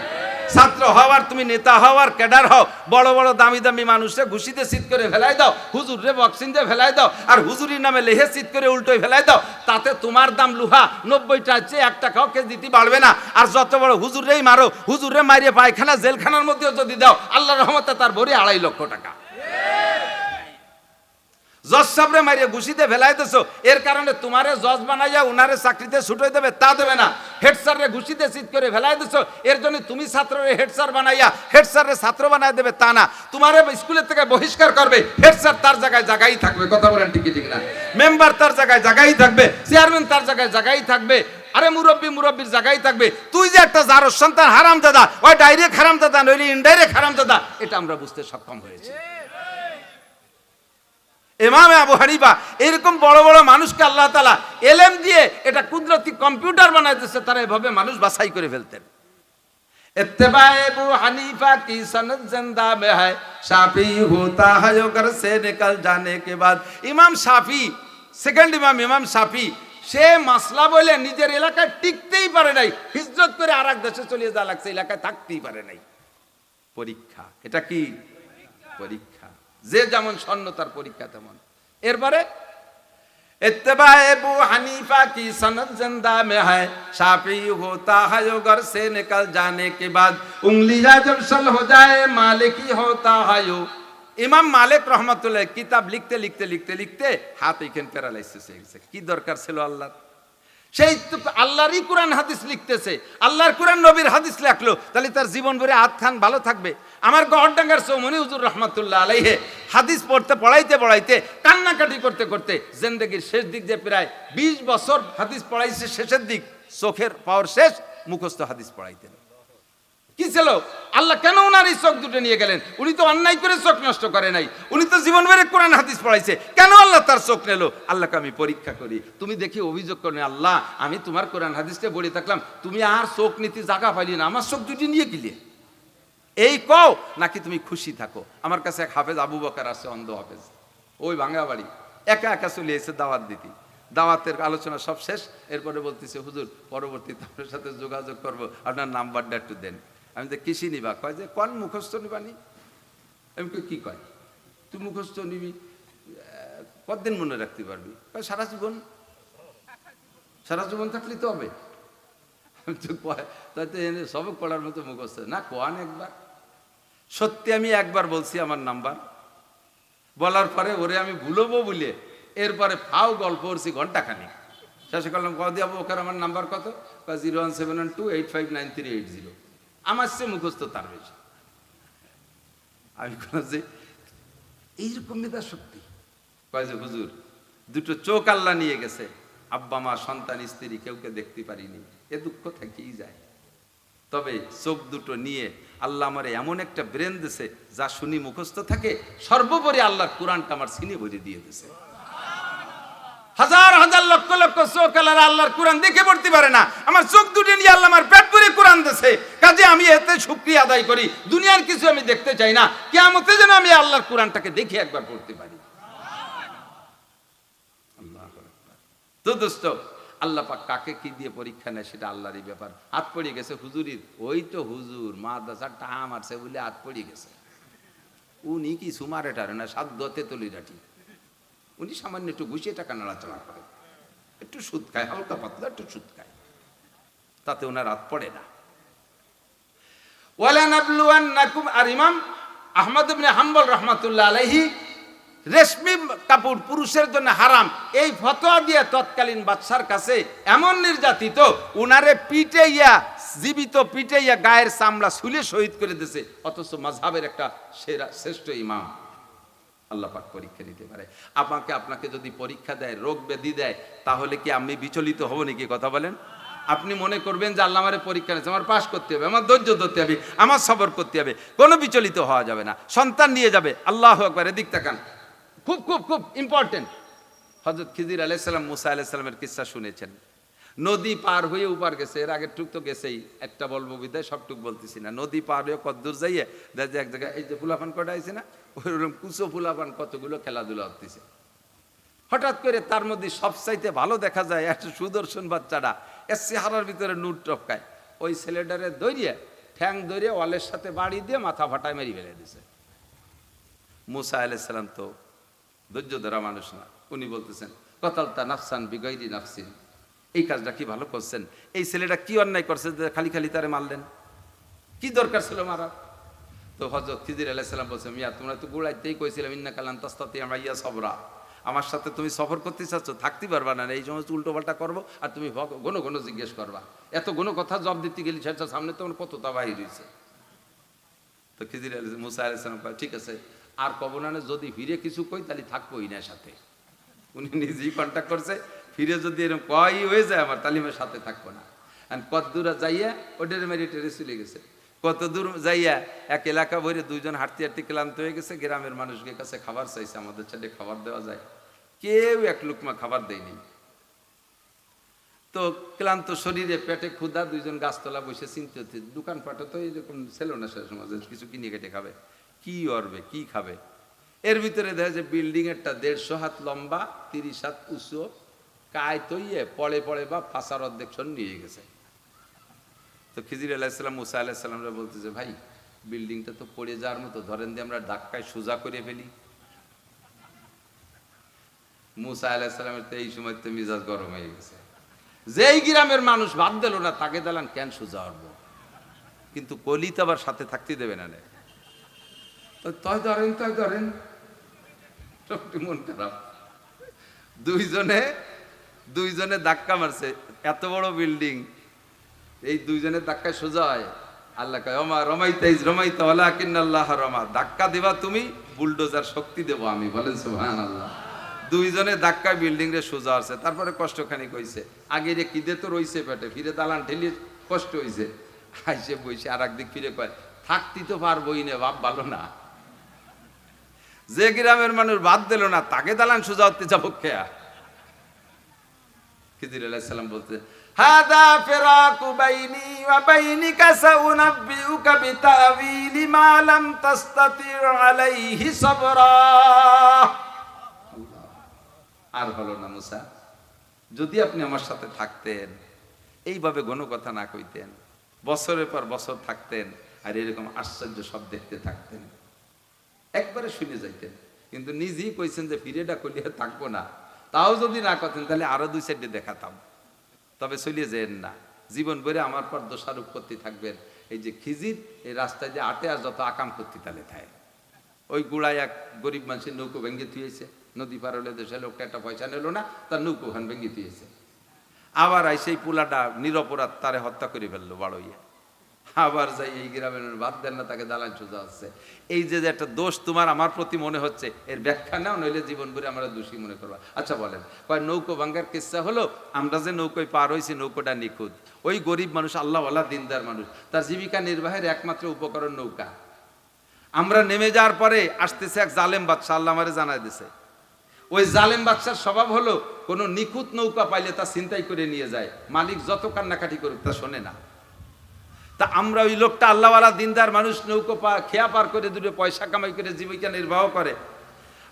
ছাত্র হওয়ার তুমি নেতা হওয়ার ক্যাডার হও, বড় বড় দামি দামি মানুষে ঘুষিতে চিত করে ফেলাই দাও, হুজুরে বক্সিং দিয়ে ফেলাই দাও, আর হুজুরির নামে লেহে চিত করে উল্টোই ফেলাই দাও, তাতে তোমার দাম লোহা 90 টাকার চেয়ে 1 টাকাও কেজিতে বাড়বে না। আর যত বড় হুজুরেই মারো, হুজুরে মারিয়ে পায়খানা জেলখানার মধ্যেও যদি দাও, আল্লাহর রহমতে তার ভরি 2.5 লক্ষ টাকা। জজ সাহেবরে মারিয়ে ঘুষিতে ফেলাই দিছো, এর কারণে তোমারে জজ বানাইয়া উনারে চাকরিতে ছুটাই দেবে তা দেবে না। হেড স্যাররে ঘুষিতে চিত করে ফেলাই দিছো, এর জন্য তুমি ছাত্ররে হেড স্যার বানাইয়া হেড স্যাররে ছাত্র বানাই দেবে তা না, তোমারে স্কুলের থেকে বহিষ্কার করবে, হেড স্যার তার জায়গায় জায়গায় থাকবে। কথা বলেন ঠিক ঠিক না? মেম্বার তার জায়গায় জায়গায় থাকবে, চেয়ারম্যান তার জায়গায় জায়গায় থাকবে, আরে মুরব্বীর জায়গায় থাকবে। তুই যে একটা জারস সন্তান হারামজাদা, ওই ডাইরেক্ট হারামজাদা নইলে ইনডাইরেক্ট হারামজাদা, এটা আমরা বুঝতে সক্ষম হয়েছি। ইমামে আবু হানিফা এরকম বড় বড় মানুষকে আল্লাহ তাআলা এলেম দিয়ে এটা কুদরতি কম্পিউটার বানায় দিয়েছে, তারা এভাবে মানুষ বাছাই করে ফেলতেন। इत्तिबाए अबू हनीफा की सनद जिंदा में है, शाफी होता है जो घर से निकल जाने के बाद। ইমাম শাফি, সেকেন্ড ইমাম শাফি, সে মাসলা বলে নিজের এলাকায় টিকতেই পারে নাই, হিজরত করে আরেক দেশে চলে যাওয়া লাগছে, এলাকায় থাকতেই পারে নাই। পরীক্ষা, এটা কি পরীক্ষা? যে যেমন স্বর্ণ তার পরীক্ষা তেমন। এরপরে इत्तिबाए अबू हनीफा की सनद जिंदा में है, शाफी होता है जो घर से निकल जाने के बाद, उंगलियां जब सल हो जाए मालिकी होता है यो। ইমাম মালিক রহমাতুল্লাহ কিতাব লিখতে লিখতে লিখতে লিখতে হাত এখানে প্যারালাইসিস হয়ে গেছে। কি দরকার ছিল আল্লাহর? সেই আল্লাহরই কোরআন হাদিস লিখতেছে, আল্লাহর কোরআন নবীর হাদিস লেখলো, তাহলে তার জীবন ভরে হাত খান ভালো থাকবে। আমার গড়ডাঙ্গার চৌমনি হুজুর রহমাতুল্লাহ আলাইহি হাদিস পড়তে পড়াইতে পড়াইতে কান্নাকাটি করতে করতে জিন্দেগির শেষ দিক যে প্রায় 20 বছর হাদিস পড়াইছে, শেষের দিক চোখের পাওয়ার শেষ, মুখস্থ হাদিস পড়াইতেন। কি ছিল? আল্লাহ কেন ওনার এই চোখ দুটো নিয়ে গেলেন? উনি তো অন্যায় করে চোখ নষ্ট করে নাই, উনি তো জীবন ভরে কোরআন হাদিস পড়াইছে, কেন আল্লাহ তার চোখ নিল? আল্লাহকে আমি পরীক্ষা করি। তুমি দেখি অভিযোগ করেন, আল্লাহ আমি তোমার কোরআন হাদিসটা বলে থাকলাম, তুমি আর চোখ নীতি জায়গা পাইলি না, আমার চোখ দুটি নিয়ে গেলে, এই কও নাকি তুমি খুশি থাকো? আমার কাছে এক হাফেজ আবু বকর আছে, অন্ধ হাফেজ, ওই ভাঙ্গা বাড়ি, একা একা চলে এসে দাওয়াত দিতি। দাওয়াতের আলোচনা সব শেষ, এরপরে বলতেছে হুজুর পরবর্তীতে আপনার সাথে যোগাযোগ করব, আপনার নাম্বারটা একটু দেন। আমি তো কৃষি নিবা, কয় যে কোন মুখস্থ নিবানি? আমি কি কয় তুই মুখস্থ নিবি কতদিন মনে রাখতে পারবি? কয় সারা জীবন। সারা জীবন থাকলে তো হবে। তাই তো এনে সবক পড়ার মতো মুখস্থ না, কোয়ান একবার। সত্যি আমি একবার বলছি আমার নাম্বার, বলার পরে ওরে আমি ভুলবো বলে এরপরে ফাও গল্প করছি ঘন্টাখানি। শেষে করলাম কদি আবু বকর আমার নাম্বার কত? 01712859380। আমার সে মুখস্থ তার বেশি। আমি বললাম যে এইরকম মেধা শক্তি। কয় যে হুজুর দুটো চোখ আল্লাহ নিয়ে গেছে, আব্বা মা সন্তান স্ত্রী কেউকে দেখতে পারিনি, এ দুঃখ থেকেই যায়। তবে চোখ দুটো নিয়ে আল্লাহ আমার এমন একটা ব্রেন দিছে যা শুনি মুখস্থ থাকে, সর্বোপরি আল্লাহর কোরআনটা আমার সিনে ভরে দিয়ে দিছে। হাজার হাজার লক্ষ লক্ষ চোখ আল্লাহর কোরআন দেখে পড়তে পারে না, আমার চোখ দুটো নিয়ে আল্লাহ আমার পেট ভরে কোরআন দিছে। কাজে আমি এতে শুকরিয়া আদায় করি। দুনিয়ার কিছু আমি দেখতে চাই না, কিয়ামতে যেন আমি আল্লাহর কোরআনটাকে দেখে একবার পড়তে পারি। আল্লাহু আকবার। তো দোস্ত, আল্লাহ পাক কাকে কি দিয়ে পরীক্ষা নেয় সেটা আল্লাহরই ব্যাপার। হাত পড়ে গেছে হুজুরির, ওই তো হুজুর মাদ্রাসার টা মারছে বলে হাত পড়ে গেছে। উনি কি সুমারে টারে না, সাধ্য তেতলি রাটি, উনি সামান্য একটু ঘুষিয়ে টাকা নাড়াচাড়া করে, একটু সুদ খায়, হালকা পাতলা একটু সুদ খায়, তাতে ওনার হাত পড়ে না। ওয়ালানাবলুয়ান্নাকুম, আর ইমাম আহমদ ইবনে হাম্বল রাহমাতুল্লাহ আলাইহি রেশমি কাপড় পুরুষের জন্য হারাম এই ফতোয়া দিয়ে তৎকালীন বাদশার কাছে এমন নির্যাতিত, উনারে পিটাইয়া, জীবিত পিটাইয়া গায়ের চামড়া ছুলে শহীদ করে দিয়েছে। অথচ মাযহাবের একটা সেরা শ্রেষ্ঠ ইমাম। আল্লাহ পাক পরীক্ষা দিতে পারে। আপনাকে যদি পরীক্ষা দেয়, রোগ ব্যাধি দেয়, তাহলে কি আমি বিচলিত হব নাকি? কথা বলেন। আপনি মনে করবেন যে আল্লাহ আমারে পরীক্ষা নিয়েছে, আমার পাস করতে হবে, আমার ধৈর্য ধরতে হবে, আমার সবর করতে হবে, কোনো বিচলিত হওয়া যাবে না। সন্তান নিয়ে যাবে, আল্লাহু আকবার, এদিক তাকান, খুব খুব খুব ইম্পর্টেন্ট। হযরত খিজির আলাইহিস সালাম মুসা আলাইহিস সালামের কিসসা শুনেছেন। নদী পার হয়ে উপার গেছে, এর আগের টুক তো গেছেই, একটা বলবো বিদায়, সবটুক বলতেছি না। নদী পার হয়ে কদ্দূর যাইয়ে দেখে এক জায়গায় এই যে ফুলাপান কটা আছে না, ওইরকম কুচো ফুলাপান কতগুলো খেলাধুলা হতেছে। হঠাৎ করে তার মধ্যে সবচাইতে ভালো দেখা যায় একটা সুদর্শন বাচ্চাটা, এর চেহারার ভিতরে নূর টপকায়। ওই ছেলেটারে দৌড়িয়ে ঠ্যাং দৌড়িয়ে ওয়ালের সাথে বাড়ি দিয়ে মাথা ফাটায় মেরি ফেলে দিছে। মুসা আলাইহিস সালাম তো ধৈর্য ধরা মানুষ না, উনি বলতেছেন কতালতা নাফসান বিগাইরি নাফসিন, এই কাজটা কি ভালো করছেন? এই ছেলেটা কি অন্যায় করছে যে খালি খালি তারে মারলেন? কি দরকার ছিল মারা? তো হযরত খিজির আলাইহিস সালাম বলছে, মিয়া তোমরা তো গোড়াইতেই কইছিলাম ইন্নাকা লান তাসতাতিয়া মাইয়া সবরা, আমার সাথে তুমি সফর করতে চাচ্ছ, থাকতে পারবা না, এই সমস্ত উল্টো পাল্টা করবো, আর তুমি ঘন ঘন জিজ্ঞেস করবা, এত ঘন কথা জবাব দিতে গেলি সেটা সামনে তোমার কতটা বাহির হয়েছে। তো খিজির মুসা আলাইহিস সালাম কয় ঠিক আছে, আর কব না, যদি ফিরে কিছু কই তাহলে থাকবোই না সাথে। উনি নিজেই কন্ট্যাক্ট করছে, ফিরে যদি এরকম কয় হয়ে যায় আমার, তালিমের সাথে থাকবো না। কত দূর যাইয়া ওদের মেরে টেরে চলে গেছে। কত দূর যাইয়া এক এলাকা ভরে দুইজন হাঁটতে হাঁটতে ক্লান্ত হয়ে গেছে। গ্রামের মানুষদের কাছে খাবার চাইছে, আমাদের ছেলে খাবার দেওয়া যায়, কেউ এক লুকমা খাবার দেয়নি। তো ক্লান্ত শরীরে, পেটে ক্ষুধা, দুইজন গাছতলা বসে চিন্তা হচ্ছে, দোকানপাটে তো এরকম ছিল না সে সমাজে, কিছু কিনে কেটে খাবে, কি অরবে, কি খাবে। এর ভিতরে দেখা যায় বিল্ডিং একটা 150 হাত লম্বা, 30 হাত উঁচু, কায় তৈয়ে পড়ে পড়ে বা ফাঁসার অর্ধেক নিয়ে গেছে। তো খিজির আলাইহিস সালাম মুসা আলাইহিস সালামরা বলতেছে, ভাই বিল্ডিংটা তো পড়ে যাওয়ার মতো, ধরেন দিয়ে আমরা ধাক্কায় সোজা করে ফেলি। মুসা আলাইহিস সালামের তো এই সময় তো মিজাজ গরম হয়ে গেছে, যেই গ্রামের মানুষ বাদ দিল না তাকে দিলাম কেন সোজা হবো, কিন্তু কলি তো আবার সাথে থাকতে দেবে না। তাই ধরেন মন খারাপ, দুইজনে ধাক্কা মারছে, এত বড় বিল্ডিং, এই দুইজনের ধাক্কায় সোজা হয়। আল্লাহ কয় ওমা রমাইতাইজ রমাইতা ওয়ালাকিন্নাল্লাহ রমা, ধাক্কা দিবা তুমি, বুলডোজার শক্তি দেবো আমি, বলেন সুবহানাল্লাহ। দুইজনে ধাক্কায় বিল্ডিং রে সোজা আছে। তারপরে কষ্টখানি কইছে, আগে রে কিদে তো রইছে পেটে, ফিরে দালান ঠেলিয়ে কষ্ট হইছে, আইসে বইসে আর একদিক ফিরে কয় থাকতি তো পারবই না, বাপ ভালো না। যে গ্রামের মানুষ বাদ দিল না তাকে দালান সোজা হতে যাবো খেয়া। খিজির আলাইহিস সালাম বলতে হাদা ফিরাকু বাইনি ওয়া বাইনিকা সাউনাব্বিউকা বিতাওয়িলি মা লাম তাসতাতি আলাইহি সাবরা। আর হলো না মুসা, যদি আপনি আমার সাথে থাকতেন, এইভাবে ঘন কথা না কইতেন, বছরের পর বছর থাকতেন আর এরকম আশ্চর্য সব দেখতে থাকতেন, একবারে শুনে যাইতেন। কিন্তু নিজেই কইছেন যে ফিরেটা করিয়া থাকবো না, তাও যদি না করতেন তাহলে আরো 2-4 দেখাতাম। তবে চলিয়ে যেন না, জীবন ভরে আমার পর দোষারোপ করতে থাকবেন। এই যে খিজির এই রাস্তায় যে আটে আর যত আকাম করতে তাহলে থাকে। ওই গুড়ায় এক গরিব মানুষের নৌকো ভেঙে থুয়েছে, নদী পার হলে দেশে লোকটা একটা পয়সা নিল না, তার নৌকো খান ভেঙে থুয়েছে। আবার আই সেই পোলাটা নিরপরাধ তারে হত্যা করে ফেললো বাড়ইয়া। আবার যাই এই গ্রামের বাদ দেন না, তাকে দালান সোজা হচ্ছে। এই যে একটা দোষ তোমার আমার প্রতি মনে হচ্ছে, এর ব্যাখ্যা নাও, নইলে জীবন ভরে আমরা দোষী মনে করবা। আচ্ছা বলেন, কয় নৌকো ভাঙ্গার কিচ্ছা হলো, আমরা যে নৌকোয় পার হয়েছি নৌকোটা নিখুঁত। ওই গরিব মানুষ, আল্লাহওয়ালা দিনদার মানুষ, তার জীবিকা নির্বাহের একমাত্র উপকরণ নৌকা। আমরা নেমে যাওয়ার পরে আসতেছে এক জালেম বাদশা, আল্লাহ আমারে জানাই দিছে। ওই জালেম বাদশার স্বভাব হলো কোনো নিখুঁত নৌকা পাইলে তা ছিনতাই করে নিয়ে যায়, মালিক যত কান্নাকাটি করুক তা শোনে না। তা আমরা ওই লোকটা আল্লাহওয়ালা দিনদার মানুষ, নৌকো খেয়া পার করে দুটো পয়সা কামাই করে জীবিকা নির্বাহ করে।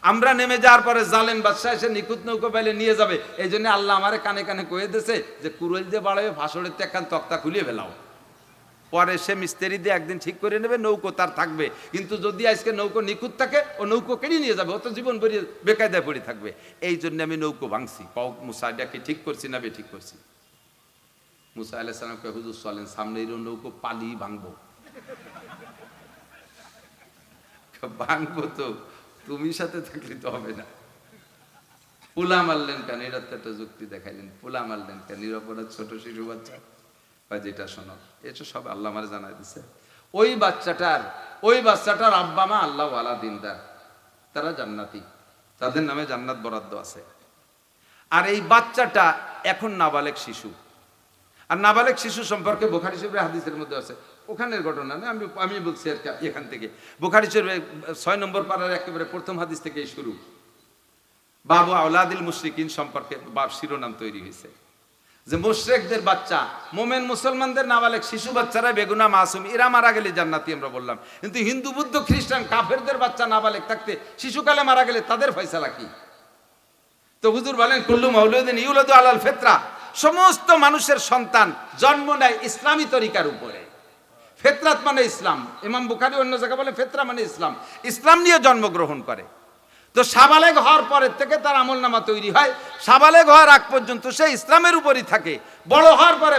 আমরা নেমে যাওয়ার পরে জালেম বাদশা এসে নিখুঁত নৌকো পাইলে নিয়ে যাবে, এই জন্য আল্লাহ আমারে কানে কানে কয়ে দিয়েছে যে কুরইল দিয়ে বাড়াবে, ফাঁসড়ের একখান তক্তা খুলিয়ে ফেলাও। পরে সে মিস্ত্রি দিয়ে একদিন ঠিক করে নেবে, নৌকো তার থাকবে। কিন্তু যদি আজকে নৌকো নিখুঁত থাকে, ও নৌকো কেড়ে নিয়ে যাবে, ও তো জীবন ভরে বেকায়দায় পড়ে থাকবে। এই জন্য আমি নৌকো ভাঙছি। মুসা এটাকে ঠিক করছি না ঠিক করছি? মুসা আলাইহিস সালামকে হুজুর চলেন সামনে নৌকো পালি ভাঙবো। ভাঙবো তো তুমি সাথে থাকলে তো হবে না। পোলা মারলেন কেন? এটা তো একটা যুক্তি দেখাইলেন। পোলা মারলেন কেন? নিরপরাধ ছোট শিশু বাচ্চা। যেটা শোনো, এটা সব আল্লাহ আমার জানাই দিচ্ছে। ওই বাচ্চাটার আব্বা মা আল্লাহওয়ালা দিনদার, তারা জান্নাতি, তাদের নামে জান্নাত বরাদ্দ আছে। আর এই বাচ্চাটা এখন নাবালেগ শিশু। আর নাবালেগ শিশু সম্পর্কে বুখারী শরীফের হাদিসের মধ্যে আছে, ওখানের ঘটনা না, আমি বলছি আর এখান থেকে। বুখারী শরীফের 6 নম্বর পারার একেবারে প্রথম হাদিস থেকেই শুরু। বাবু আওলাদিল মুশরিকিন সম্পর্কে শিরোনাম তৈরি হয়েছে যে মুশরিকদের বাচ্চা, মোমেন মুসলমানদের নাবালেগ শিশু বাচ্চারা বেগুনা মাসুম, এরা মারা গেলে জান্নাতি আমরা বললাম। কিন্তু হিন্দু বুদ্ধ খ্রিস্টান কাফেরদের বাচ্চা নাবালেগ থাকতে শিশুকালে মারা গেলে তাদের ফয়সালা কি? তো হুজুর বলেন কুল্লু মাউলুদিন ইউলাদু আলাল ফিতরা, সমস্ত মানুষের সন্তান জন্ম নেয় ইসলামী তরিকার উপরে। ফিতরাত মানে ইসলাম। ইমাম বুখারী অন্য জায়গায় বলে ফিতরা মানে ইসলাম, ইসলাম নিয়ে জন্মগ্রহণ করে। তো সাবালেগ হওয়ার পরের থেকে তার আমলনামা তৈরি হয়। সাবালেগ হওয়ার আগ পর্যন্ত সে ইসলামের উপরই থাকে। বড় হওয়ার পরে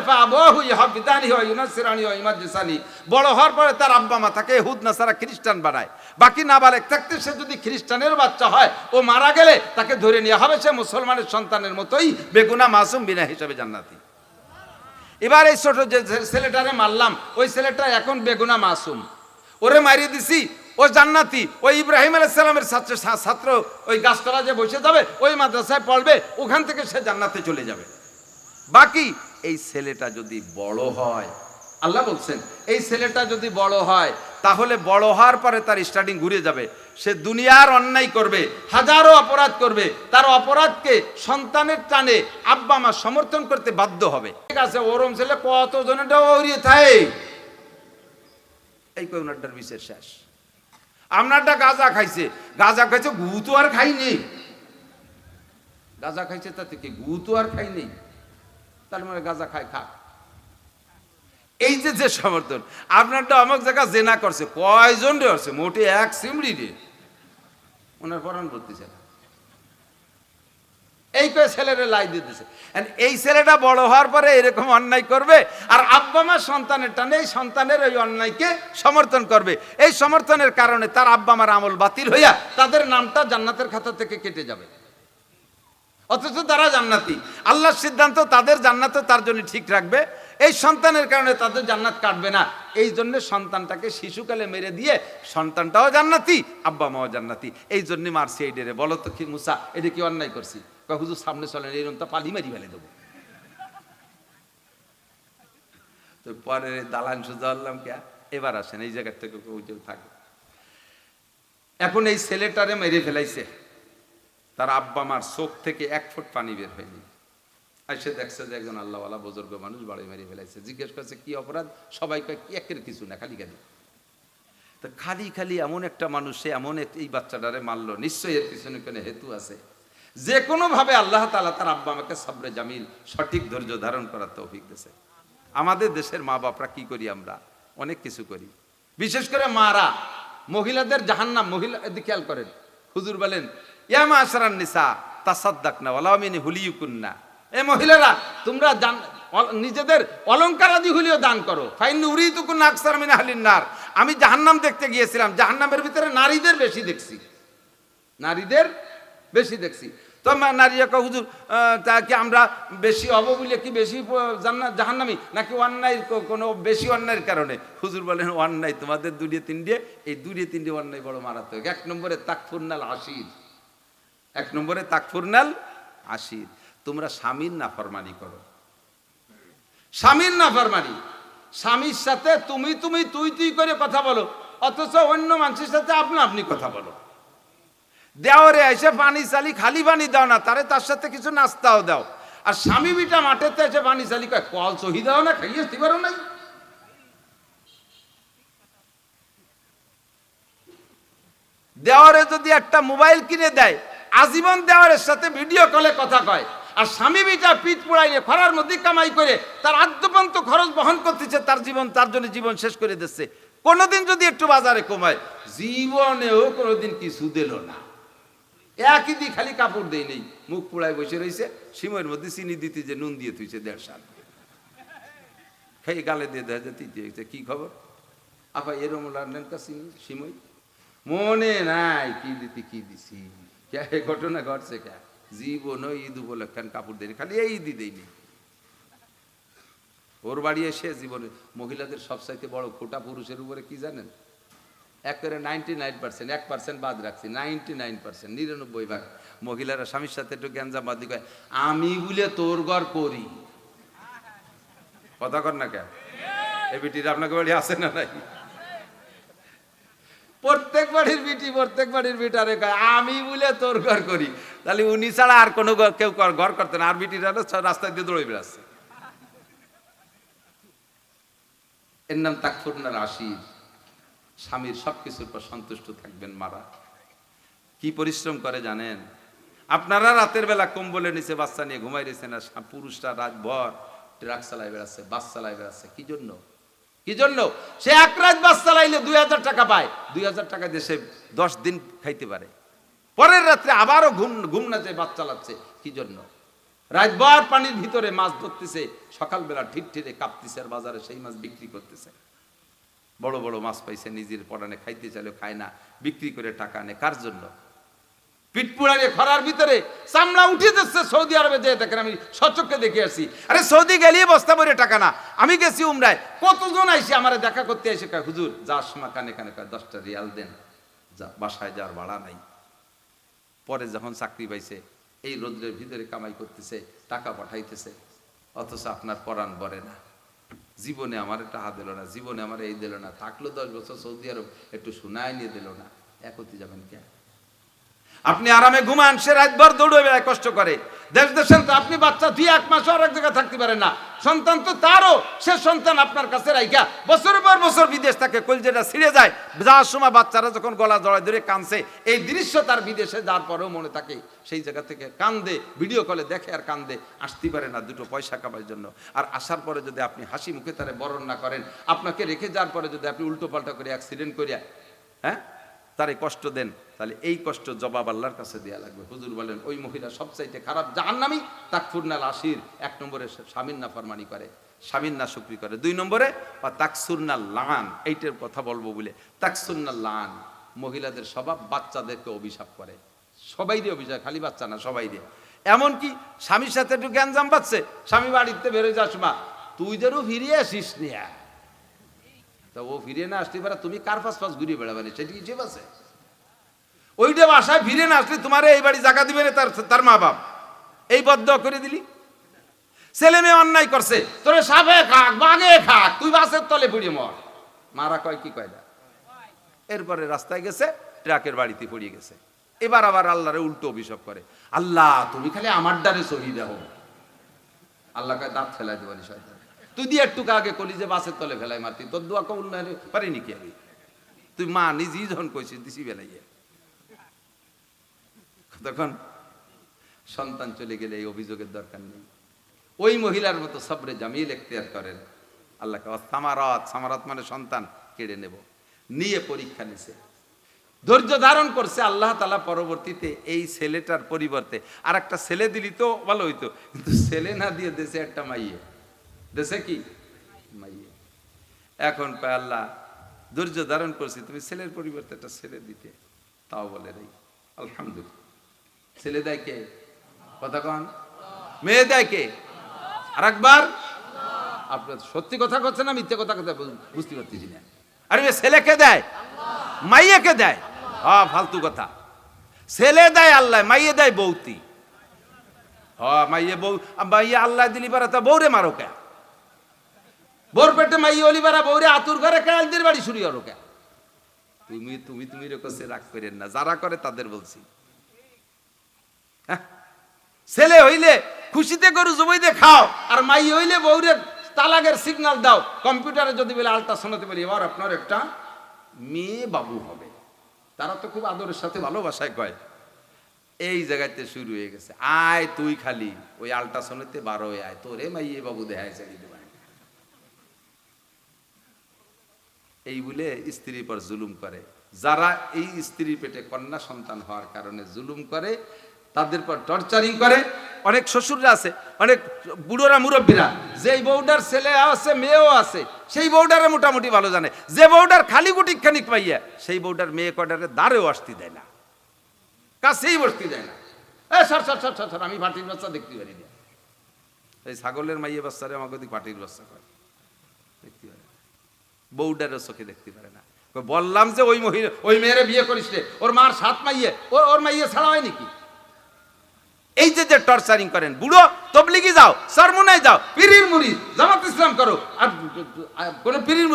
বড় হওয়ার পরে তার আব্বা মা তাকে ইহুদ নাসারা খ্রিস্টান বানায়। বাকি নাবালেগ থাকতে সে যদি খ্রিস্টানের বাচ্চা হয়, ও মারা গেলে তাকে ধরে নেওয়া হবে, সে মুসলমানের সন্তানের মতোই বেগুনা মাসুম বিনা হিসাবে জান্নাতি। এবার এই ছোট যে ছেলেটারে মারলাম, ওই ছেলেটা এখন বেগুনা মাসুম, ওরে মারিয়ে দিছি, ও জান্নাতি। ওই ইব্রাহিম আলাইহিস সালামের ছাত্র ওই গাছতলা যে বসে যাবে, ওই মাদ্রাসায় পড়বে, ওখান থেকে সে জান্নাতে চলে যাবে। বাকি এই ছেলেটা যদি বড় হয়, আল্লাহ বলছেন এই ছেলেটা যদি বড় হয়, তাহলে বড় হওয়ার পরে তার স্টার্টিং ঘুরে যাবে। সে দুনিয়ার অন্যায় করবে, হাজারো অপরাধ করবে, তার অপরাধকে সন্তানের টানে আব্বা মা সমর্থন করতে বাধ্য হবে। ঠিক আছে, ওরম ছেলে কত জনেরটাও ওরিয়ে থাকে, এই কোনাটার বিশেষ শেষ। আপনারটা গাঁজা খাইছে, গু তো আর খাইনি। গাঁজা খাইছে তাতে কি, গু তো আর খাইনি, তার মানে গাঁজা খায় খা। এই যে সমর্থন, আপনারটা অমুক জায়গা জেনা করছে, কয়জন রে করছে? মোটে এক সিমড়ি রে, ওনার পরাণ করতেছে না। এই কয়ে ছেলেরে লাই দিতেছে। এই ছেলেটা বড় হওয়ার পরে এরকম অন্যায় করবে, আর আব্বা মা সন্তানের টানে এই সন্তানের ওই অন্যায়কে সমর্থন করবে। এই সমর্থনের কারণে তার আব্বা মার আমল বাতিল হইয়া তাদের নামটা জান্নাতের খাতা থেকে কেটে যাবে, অথচ তারা জান্নাতি। আল্লাহর সিদ্ধান্ত তাদের জান্নাত তার জন্য ঠিক রাখবে, এই সন্তানের কারণে তাদের জান্নাত কাটবে না। এই জন্য সন্তানটাকে শিশুকালে মেরে দিয়ে সন্তানটাও জান্নাতি, আব্বা মাও জান্নাতি, এই জন্য মারছি এই ডেরে। বলো তো কি মুসা, এটা কি অন্যায় করছি? হুজুর সামনে চলেন, এরকম তা পালি মারি ফেলে দেবো। তো পরে দালান সোজা হলাম কে, এবার আসেন এই জায়গার থেকে ওই যে থাকে। এখন এই ছেলেটারে মেরে ফেলাইছে, তার আব্বা মার চোখ থেকে 1 ফুট পানি বের হয়নি। আর সে দেখছে যে একজন আল্লাহওয়ালা বুজুর্গ মানুষ বাড়ি মেরে ফেলাইছে। জিজ্ঞেস করছে কি অপরাধ? সবাই কয় কি একের কিছু না, খালি খালি। তো খালি খালি এমন একটা মানুষ, সে এমন এই বাচ্চাটারে মারলো, নিশ্চয়ই এর পিছনে কোনো হেতু আছে। যে কোনো ভাবে আল্লাহ তাআলা তার আব্বা আমাকে সবরে জামিল, সঠিক ধৈর্য ধারণ করার তৌফিক দিয়েছে। আমাদের দেশের মা বাপরা কি করি, আমরা অনেক কিছু করি, বিশেষ করে মারা। মহিলাদের জাহান্নাম, মহিলা এদিকে খেয়াল করেন। হুজুর বলেন ইয়া মাশারান নিসা তাসাদদাকনা ওয়ালা মিন হুলিয়ুকুন্না, এ মহিলারা তোমরা নিজেদের অলংকারাদি হলেও দান করো। ফাইন উরিতুকুন্না আকসার মিন আহলিন নার, আমি জাহান্নাম দেখতে গিয়েছিলাম, জাহান্নামের ভিতরে নারীদের বেশি দেখছি, নারীদের বেশি দেখছি। তো নারীরা কয় হুজুর তা কি আমরা বেশি হব বলে কি বেশি জাহান্নামী, নাকি অন্যায় কোনো বেশি অন্যায়ের কারণে? হুজুর বলেন অন্যায় তোমাদের 2-3 এই 2-3 অন্যায় বড় মারাত্মক। 1 নম্বরে তাকফুরনাল আশির, 1 নম্বরে তাকফুরনাল আশির, তোমরা স্বামীর নাফরমানি করো। স্বামীর নাফরমানি, স্বামীর সাথে তুমি তুমি তুই তুই করে কথা বলো, অথচ অন্য মানুষের সাথে আপনি আপনি কথা বলো। দেওয়ারে এসে পানি চালি, খালি পানি দাও না তারে, তার সাথে কিছু নাস্তাও দাও। আর স্বামী বিটা মাঠেতে এসে পানি চালি কয় কল সহি দাও না, খাইয়ে আসতে পারো নাই। দেওয়ারে যদি একটা মোবাইল কিনে দেয়, আজীবন দেওয়ারের সাথে ভিডিও কলে কথা কয়, আর স্বামী বিটা পিঠ পোড়াইয়ে খরার মধ্যে কামাই করে তার আদ্যপন্ত খরচ বহন করতেছে, তার জীবন, তার জন্য জীবন শেষ করে দিচ্ছে। কোনোদিন যদি একটু বাজারে কমায়, জীবনেও কোনোদিন কিছু দিল না, একই দি খালি কাপড় দেই নেই, মুখ পোড়ায় বসে রয়েছে, সিমের মধ্যে চিনি দিতে যে নুন দিয়ে তুইছে 1.5 সাল, খেয়ে গালে দিয়ে দেয় যে তিতে হয়েছে। কি খবর আপা এরম রান্নেন কা সিমই মনে নাই কি দিতে কি দিছি, ঘটনা ঘটছে কে? জীবন ঈদ উপলক্ষে কাপড় দেয়নি, খালি এই ঈদই দেয়নি। ওর বাড়ি এসে জীবনে মহিলাদের সবচাইতে বড় খোটা পুরুষের উপরে কি জানেন? একেবারে 99%, 1% বাদ রাখছি, 99%, 99% মহিলারা স্বামীর সাথে একটু গ্যাঞ্জাম বাদি কয় আমি বলে তোর ঘর করি। কথা কর না কে? এই বিটির আপনাকে বাড়ি আছে না নাই? প্রত্যেক বাড়ির বিটি, প্রত্যেক বাড়ির বিটারে কয় আমি বলে তোর ঘর করি। তাহলে উনি ছাড়া আর কোনো কেউ ঘর করতে না, আর বিটিরা রাস্তায় দিয়ে দৌড়ে বেড়াচ্ছে। এর নাম তাকফুরনাল আশির। স্বামীর সবকিছুর পর সন্তুষ্ট থাকবেন মারা। কি পরিশ্রম করে জানেন? আপনারা রাতের বেলা কম্বলের নিচে বাচ্চা নিয়ে ঘুমাই রয়েছেন, আর পুরুষরা রাতভর ট্রাক চালায় বেড়াচ্ছে, বাস চালায় বেড়াচ্ছে। কি জন্য? কি জন্য? সে 1 রাত বাস চালাইলে 2000 টাকা পায়, 2000 টাকা দিয়ে সে 10 দিন খাইতে পারে। পরের রাত্রে আবারও ঘুম না যায় বাস চালাচ্ছে। কি জন্য? রাতভর পানির ভিতরে মাছ ধরতেছে, সকালবেলা ঠিকঠিরে কাঁপতেছে, আর বাজারে সেই মাছ বিক্রি করতেছে। বড় বড় মাছ পাইছে, নিজের পরানে খাইতে চাইলেও খায় না, বিক্রি করে টাকা নেয়। কার জন্য? পিঠ পুড়াইয়ে খরার ভিতরে চামড়া উঠে যাচ্ছে। সৌদি আরবে যেয়ে দেখেন, আমি সচক্ষে দেখে আসি। আরে সৌদি গেলিয়ে বস্তা ভরে টাকা না। আমি গেছি উমরায়, কতজন আইসি আমার দেখা করতে এসে কয় হুজুর যার সময় কানে কানে কয় 10টা রিয়াল দেন, যা বাসায় যাওয়ার ভাড়া নাই। পরে যখন চাকরি পাইছে, এই রোদ্রের ভিতরে কামাই করতেছে, টাকা পাঠাইতেছে, অথচ আপনার পরাণ ভরে না। জীবনে আমার টাকা দিল না, জীবনে আমার এই দিল না, থাকলো 10 বছর সৌদি আরব, একটু শোনায় নিয়ে দিল না। একতি যাবেন কে? আপনি আরামে ঘুমান, সে রাতভর দৌড়ে বেড়ায়, কষ্ট করে। দেশেন তো আপনি বাচ্চা 2-1 মাস আর এক জায়গায় থাকতে পারেন না। সন্তান তো তারও, সে সন্তান আপনার কাছে রাইখা বছরের পর বছর বিদেশ থাকে, কলজেটা ছিঁড়ে যায়। যাওয়ার সময় বাচ্চারা যখন গলা জড়ায় ধরে কাঁদছে, এই দৃশ্য তার বিদেশে যাওয়ার পরেও মনে থাকে। সেই জায়গা থেকে কান্দে, ভিডিও কলে দেখে আর কান্দে, আসতে পারে না 2 পয়সা কামার জন্য। আর আসার পরে যদি আপনি হাসি মুখে তারে বরণ না করেন, আপনাকে রেখে যাওয়ার পরে যদি আপনি উল্টো পাল্টা করে অ্যাক্সিডেন্ট করিয়া তারে কষ্ট দেন, তাহলে এই কষ্ট জবাব আল্লাহর কাছে দেয়া লাগবে। হুজুর বলেন ওই মহিলা সবচাইতে খারাপ জাহান্নামী। তাকফুরনাল আশির, 1 নম্বরে স্বামীর নাফরমানি করে, স্বামীর নাশুকরি করে। 2 নম্বরে বা তাকসুরনাল লান, এইটার কথা বলবো বলে। তাকসুরনাল লান, মহিলাদের স্বভাব বাচ্চাদেরকে অভিশাপ করে। সবাই দিয়ে অভিশাপ, খালি বাচ্চা না, সবাই দিয়ে। এমনকি স্বামীর সাথে একটু গ্যাঞ্জাম পাচ্ছে, স্বামী বাড়িতে বেরোয় যাওয়ার সময় তুই যেন ফিরিয়ে আসিস নিয়া, তা ও ফিরে না আসতে পারে, তুমি কার পাশ ঘুরিয়ে বেড়াবে, সেটি হিসেব আছে। ওইটা বাসায় ফিরে না আসলে তোমার এই বাড়ি জায়গা দিবে না তার মা বাপ, এই বদ্ধ করে দিলি। ছেলে মেয়ে অন্যায় করছে, তোরে সাপে খাক বাঘে খাক, তুই বাসের তলে পড়িয়ে মর। মারা কয় কি কয় না। এরপরে রাস্তায় গেছে, ট্রাকের বাড়িতে পড়িয়ে গেছে। এবার আবার আল্লাহরে উল্টো অভিশাপ করে, আল্লাহ তুমি খালি আমার দ্বারে শহীদ হও। আল্লাহ কয় দাঁত ফেলাই দেবানি শয়তান, তুই দিয়ে একটু আগে কলি যে বাসের তলে ফেলাই মারতি, তোর দোয়া কবুল না পারিনি কি আমি? তুই মা নিজেই যখন কইছিস দিছি বেলাইয়ে। তখন সন্তান চলে গেলে এই অভিযোগের দরকার নেই। ওই মহিলার মতো সবরে জামিল এখতিয়ার করেন। আল্লাহকে সামারাত, সামারাত মানে সন্তান কেড়ে নেব, নিয়ে পরীক্ষা নিছে, ধৈর্য ধারণ করছে। আল্লাহ তাআলা পরবর্তীতে এই ছেলেটার পরিবর্তে আর একটা ছেলে দিলি তো ভালো হইতো, কিন্তু ছেলে না দিয়ে দেশে একটা মাইয়ে, দেশে কি মাইয়ে। এখন পায় আল্লাহ ধৈর্য ধারণ করছি, তুমি ছেলের পরিবর্তে একটা ছেলে দিতে, তাও বলে রে আলহামদুলিল্লাহ। ছেলে দেয় কে? কথা কন। মেয়ে দেয় কে? আর একবার আপনার সত্যি কথা করছে না মিথ্যে কথা কথা বুঝতে পারতেছি না। আরে ছেলেকে দেয়, মাইয়াকে দেয়, হ্যাঁ ফালতু কথা। ছেলে দেয় আল্লাহ, মাইয়ে দেয় বৌতি। হ্যাঁ মাইয়ে বউ, মাইয়া আল্লাহ দিলি পারা তা বৌরে মারো কে? বোর পেটে মাইয়ে অলি পারা বৌরে আতুর ঘরে কালদের বাড়ি শুরু করো কে? তুমি তুমি তুমি রেখে রাগ করেন না, যারা করে তাদের বলছি। ছেলে হইলে খুশিতে গরু জবাই দিয়ে খাও, আর মাই হইলে বউরে তালাকের সিগন্যাল দাও। কম্পিউটারে যদি বলে আল্ট্রাসাউন্ডে বলি এবার আপনার একটা মেয়ে বাবু হবে, তারা তো খুব আদরের সাথে ভালোবাসায় কয়। এই জায়গাতে শুরু হয়ে গেছে, আয় তুই খালি ওই আল্ট্রাসাউন্ডে 12 হয়ে আয়, তোরে মাইয়ে বাবু দেখায় চালিয়ে দেবে। এই বলে স্ত্রীর পর জুলুম করে। যারা এই স্ত্রীর পেটে কন্যা সন্তান হওয়ার কারণে জুলুম করে, তাদের পর টর্চারিং করে। অনেক শ্বশুররা আছে, অনেক বুড়োরা মুরব্বীরা, যেই বউডার ছেলে আছে মেয়েও আছে, সেই বউডারে মোটামুটি ভালো জানে। যে বউডার খালি গুটি খানিক পাইয়া, সেই বউডার মেয়ে কডারে দাঁড়েও আসতে দেয় না, কাছেই বসতে দেয় না। সর সর সর সর, আমি ভাটির বাচ্চা দেখতে পারি না। এই ছাগলের মাইয়ে বাচ্চারে আমাকে দিক ভাটির বাচ্চা করে দেখতে পারে, বউডারও চোখে দেখতে পারে না। বললাম যে ওই মহিলা ওই মেয়েরে বিয়ে করিস রে, ওর মার 7 মাইয়ে, ওর মাইয়ে ছাড়া হয় নাকি? এই যে যে টর্চারিং করেন, বুড়ো তবলিগি যাও, সরমুনায় যাও, পীরির মুরিদ জামাত ইসলাম করো, আর কোন পীরির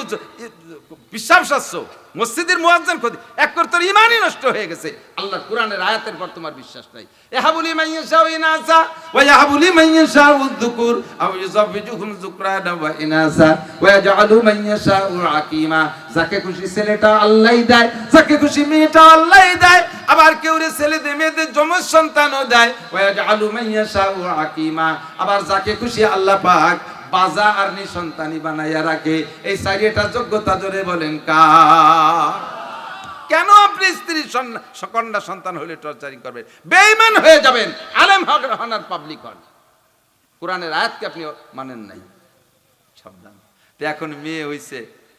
বিশ্বাস শাস্ত্র মসজিদের মুয়াজ্জিন খোদি এক করে তোর ঈমানই নষ্ট হয়ে গেছে। আল্লাহর কোরআনের আয়াতের পর তোমার বিশ্বাস নাই। ইয়াহাবুলি মাইয়াশা ওয়া ইনাসা ওয়া ইয়াহাবুলি মাইয়াশা উযকুর আও ইউযাবিজুহুম যুকরানা ওয়া ইনাসা ওয়া ইয়াজআলু মাইয়াশা আকীমা। যাকে খুশি ছেলেটা আল্লাহই দেয়, যাকে খুশি মেয়েটা আল্লাহই দেয়। আবার কেউ রে ছেলে দে মেয়েদের যমজ সন্তানও দেয়। ওয়া ইয়াজআলু মাইয়াশা আকীমা। আবার যাকে খুশি আল্লাহ পাক বাজা আর নিঃসন্তানী বানাইয়া রাখে। এই চারিটা যোগ্যতা জোরে বলেন কার? কেন আপনি স্ত্রী কন্যা সন্তান হলে টর্চারিং করবেন? বেঈমান হয়ে যাবেন, আলেম হন আর পাবলিক হন। কোরআনের আয়াতকে আপনি মানেন নাই, সাবধান। তো এখন মেয়ে হইছে,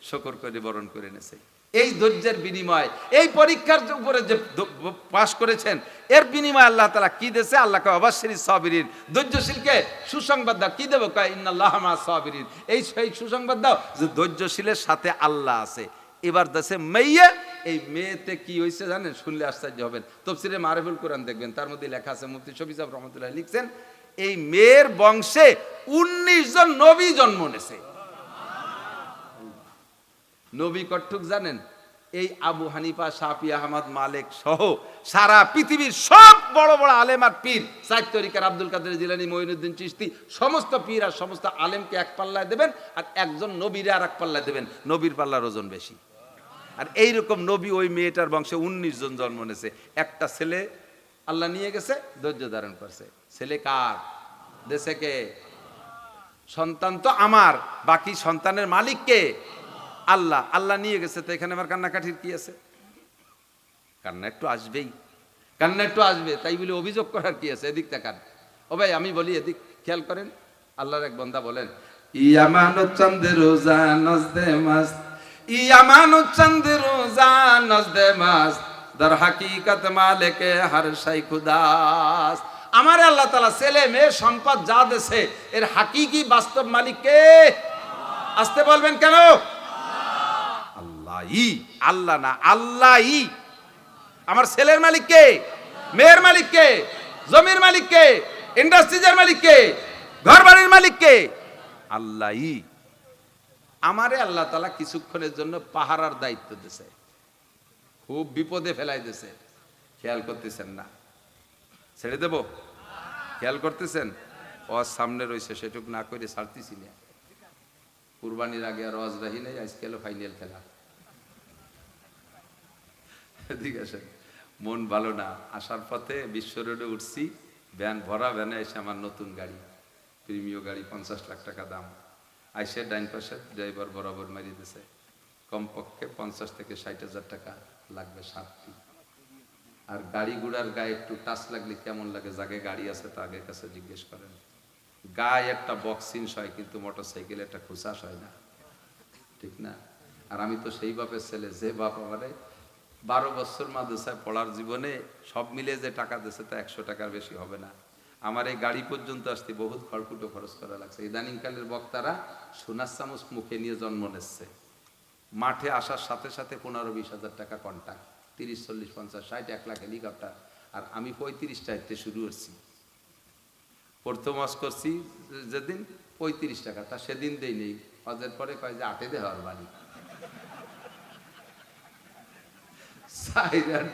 শকর করে বরণ করে নেছে। এই ধৈর্যের বিনিময়, এই পরীক্ষার উপরে যে পাশ করেছেন, এর বিনিময় আল্লাহ তাআলা কি দিয়েছে? আল্লাহকে অবাশশিরিস সাবিরিন, ধৈর্যশীলকে সুসংবাদ দাও। কি দেবো? কয় ইন্নাল্লাহা মা'আস সাবিরিন। এই সুসংবাদ দাও যে ধৈর্যশীলের সাথে আল্লাহ আছে। এবার দেশে মেয়ে, এই মেয়েতে কি হয়েছে জানেন? শুনলে আশ্চর্য হবেন। তাফসীরে মারিফুল কোরআন দেখবেন, তার মধ্যে লেখা আছে, মুফতি শফি সাহেব রহমাতুল্লাহ লিখছেন, এই মেয়ের বংশে 19 জন নবী জন্ম নেছে। নবী কট্টুক জানেন? এই আবু হানিফা, শাফি, আহমদ, মালিক সহ সারা পৃথিবীর সব বড় বড় আলেম আর পীর, 4 তরিকার আব্দুল কাদের জিলানী, মঈনুদ্দিন চিশতি, সমস্ত পীর আর সমস্ত আলেমকে এক পাল্লায় দেবেন, আর একজন নবীরে আর এক পাল্লায় দেবেন। নবীর পাল্লার ওজন বেশি। আর এইরকম নবী ওই মেয়েটার বংশে 19 জন জন্ম নেছে। একটা ছেলে আল্লাহ নিয়ে গেছে, ধৈর্য ধারণ করছে। ছেলে কার? দেশে কে? সন্তান তো আমার, বাকি সন্তানের মালিক কে? আল্লাহ। আল্লাহ নিয়ে গেছে, তো এখানে আমার কান্নাকাঠির কি আছে? কান্না একটু আসবেই, কান্না একটু আসবে, তাই বলে অভিযোগ করার কি আছে? এদিক তাকান। ও ভাই আমি বলি, এদিক খেয়াল করেন। আল্লাহর এক বান্দা বলেন, ইয়ামানুত চাঁদে রোজা নজদে মাস, ইয়ামানুত চাঁদে রোজা নজদে মাস, দর হাকিকত মালিকে হর শাই খুদাস। আমার আল্লাহ তাআলা ছেলে মেয়ে সম্পদ যা দেশে, এর হাকিকি বাস্তব মালিক কে? আসতে বলবেন কেন? আল্লাহ না, আল্লাহই। আমার ছেলের মালিক কে? মেয়ের মালিক কে? জমির মালিক কে? ইন্ডাস্ট্রিজের মালিক কে? ঘর বাড়ির মালিক কে? আল্লাহই। আমারে আল্লাহ তাআলা কিছুক্ষণের জন্য পাহারার দায়িত্ব দিয়েছে, খুব বিপদে ফেলাই দিয়েছে, খেয়াল করতেছেন না? ছেড়ে দেব? খেয়াল করতেছেন? ওয়াজ সামনে রয়েছে, সেটুক না করে ছাড়তেছি না। কুরবানির আগে আর ওয়াজ রাহি নেই, আজকে হলো ফাইনাল খেলা। ঠিক আছে, মন ভালো না, আসার পথে বিশ্ব রোডে উঠছি, ভ্যান ভরা, ভ্যানে এসে আমার নতুন গাড়ি, প্রিমিয় গাড়ি, 50 লাখ টাকা দাম। আইসে ডাইন পাশে ড্রাইভার বরাবর মারিয়ে দিয়েছে, কমপক্ষে 50 থেকে 60,000 টাকা লাগবে সাতটি। আর গাড়ি ঘোড়ার গায়ে একটু টাচ লাগলে কেমন লাগে, যাকে গাড়ি আছে তাদের কাছে জিজ্ঞেস করেন। গায়ে একটা বক্সিংস হয়, কিন্তু মোটরসাইকেলে একটা খুশাস হয় না, ঠিক না? আর আমি তো সেই বাপের ছেলে, যে বাপ আমারে 12 বছর মাদ্রাসায় পড়ার জীবনে সব মিলে যে টাকা দিয়েছে তা 100 টাকার বেশি হবে না। আমার এই গাড়ি পর্যন্ত আসতে বহুত খড়কুটো খরচ করা লাগছে। ইদানিংকালের বক্তারা সোনার চামচ মুখে নিয়ে জন্ম নিচ্ছে, মাঠে আসার সাথে সাথে 15-20 হাজার টাকা কন্ট্যাক্ট, 30, 40, 50, 60, 1 লাখ হেলিকপ্টার। আর আমি 35 টাকাতে শুরু করছি, প্রথম ওয়াজ করছি যেদিন 35 টাকা, তা সেদিন দেই নেই, হজের পরে কয় যে 8 দেওয়ার বাড়ি,